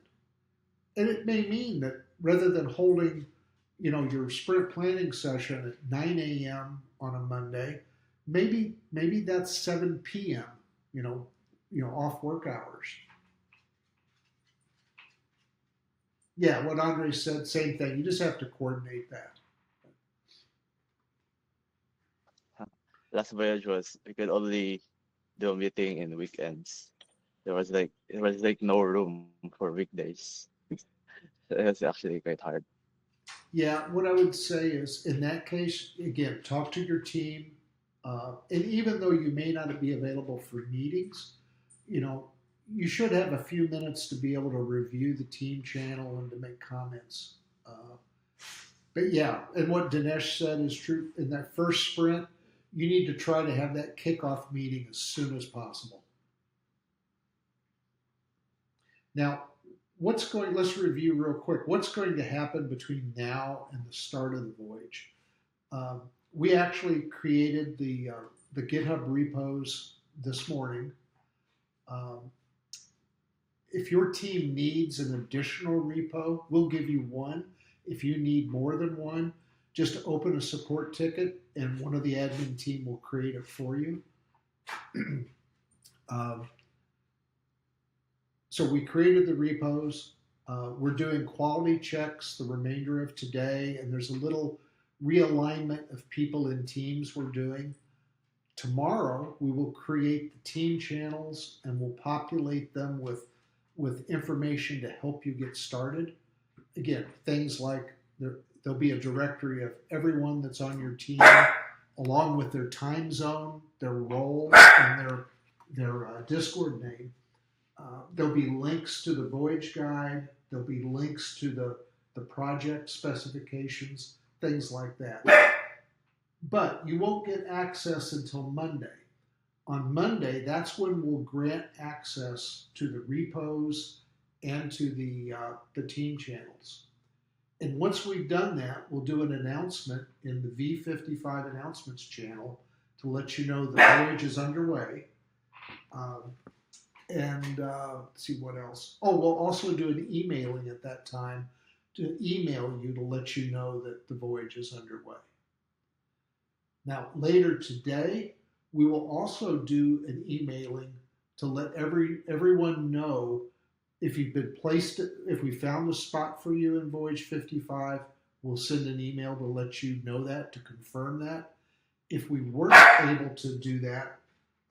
And it may mean that rather than holding, your sprint planning session at 9 a.m. on a Monday, maybe that's 7 p.m., off work hours. Yeah, what Andre said, same thing. You just have to coordinate that. Last voyage we could only do a meeting in weekends. There was no room for weekdays. It was actually quite hard. Yeah, what I would say is, in that case, again, talk to your team. And even though you may not be available for meetings, you should have a few minutes to be able to review the team channel and to make comments. But yeah, and what Dinesh said is true. In that first sprint, you need to try to have that kickoff meeting as soon as possible. Now, let's review real quick. What's going to happen between now and the start of the Voyage? We actually created the GitHub repos this morning. If your team needs an additional repo, we'll give you one. If you need more than one, just open a support ticket and one of the admin team will create it for you. So we created the repos. We're doing quality checks the remainder of today, and there's a little realignment of people in teams we're doing. Tomorrow, we will create the team channels and we'll populate them with information to help you get started. Again, things like there'll be a directory of everyone that's on your team, along with their time zone, their role, and their Discord name. There'll be links to the Voyage guide. There'll be links to the project specifications, things like that. But you won't get access until Monday. On Monday, that's when we'll grant access to the repos and to the team channels. And once we've done that, we'll do an announcement in the V55 announcements channel to let you know the voyage is underway. Let's see what else. Oh, we'll also do an emailing at that time to email you to let you know that the voyage is underway. Now, later today, we will also do an emailing to let everyone know if you've been placed, if we found a spot for you in Voyage 55, we'll send an email to let you know that, to confirm that. If we weren't able to do that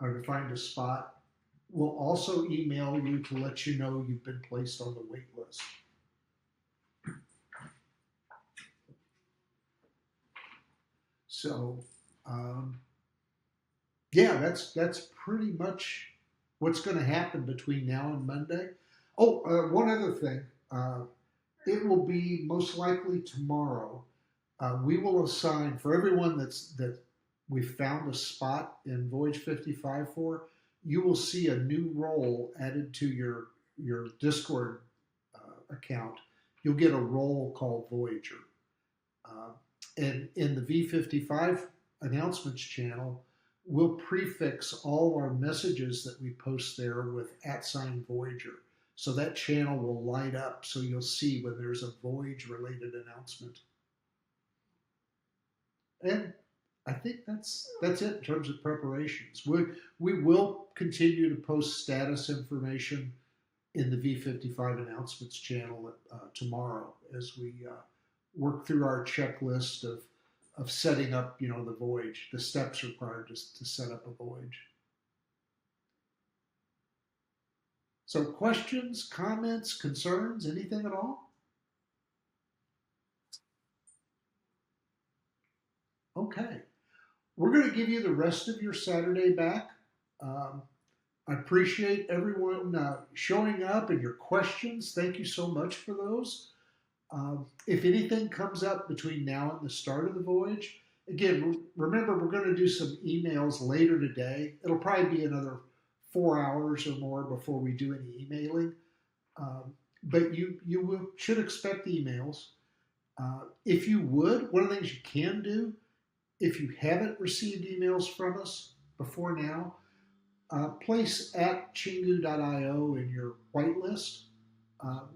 or to find a spot, we'll also email you to let you know you've been placed on the wait list. So, yeah, that's pretty much what's going to happen between now and Monday. Oh, one other thing. It will be most likely tomorrow. We will assign, for everyone that we found a spot in Voyage 55 for, you will see a new role added to your Discord account. You'll get a role called Voyager. And in the V55 announcements channel, we'll prefix all our messages that we post there with @Voyager. So that channel will light up, so you'll see when there's a Voyage-related announcement. And I think that's it in terms of preparations. We will continue to post status information in the V55 announcements channel tomorrow as we work through our checklist of setting up, the voyage, the steps required to set up a voyage. So questions, comments, concerns, anything at all? Okay. We're going to give you the rest of your Saturday back. I appreciate everyone showing up and your questions. Thank you so much for those. If anything comes up between now and the start of the voyage, again, remember we're going to do some emails later today. It'll probably be another 4 hours or more before we do any emailing. But you should expect emails. If you would, one of the things you can do, if you haven't received emails from us before now, place @chingu.io in your whitelist.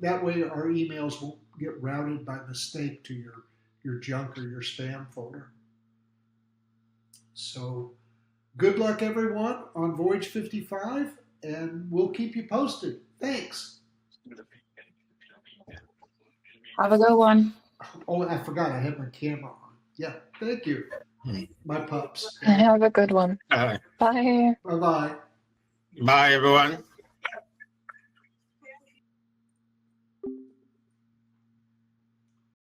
That way our emails won't get routed by mistake to your junk or your spam folder. So good luck, everyone, on Voyage 55, and we'll keep you posted. Thanks. Have a good one. Oh, I forgot I had my camera on. Yeah, thank you. My pups. Have a good one. Bye. Bye. Bye-bye. Bye, everyone.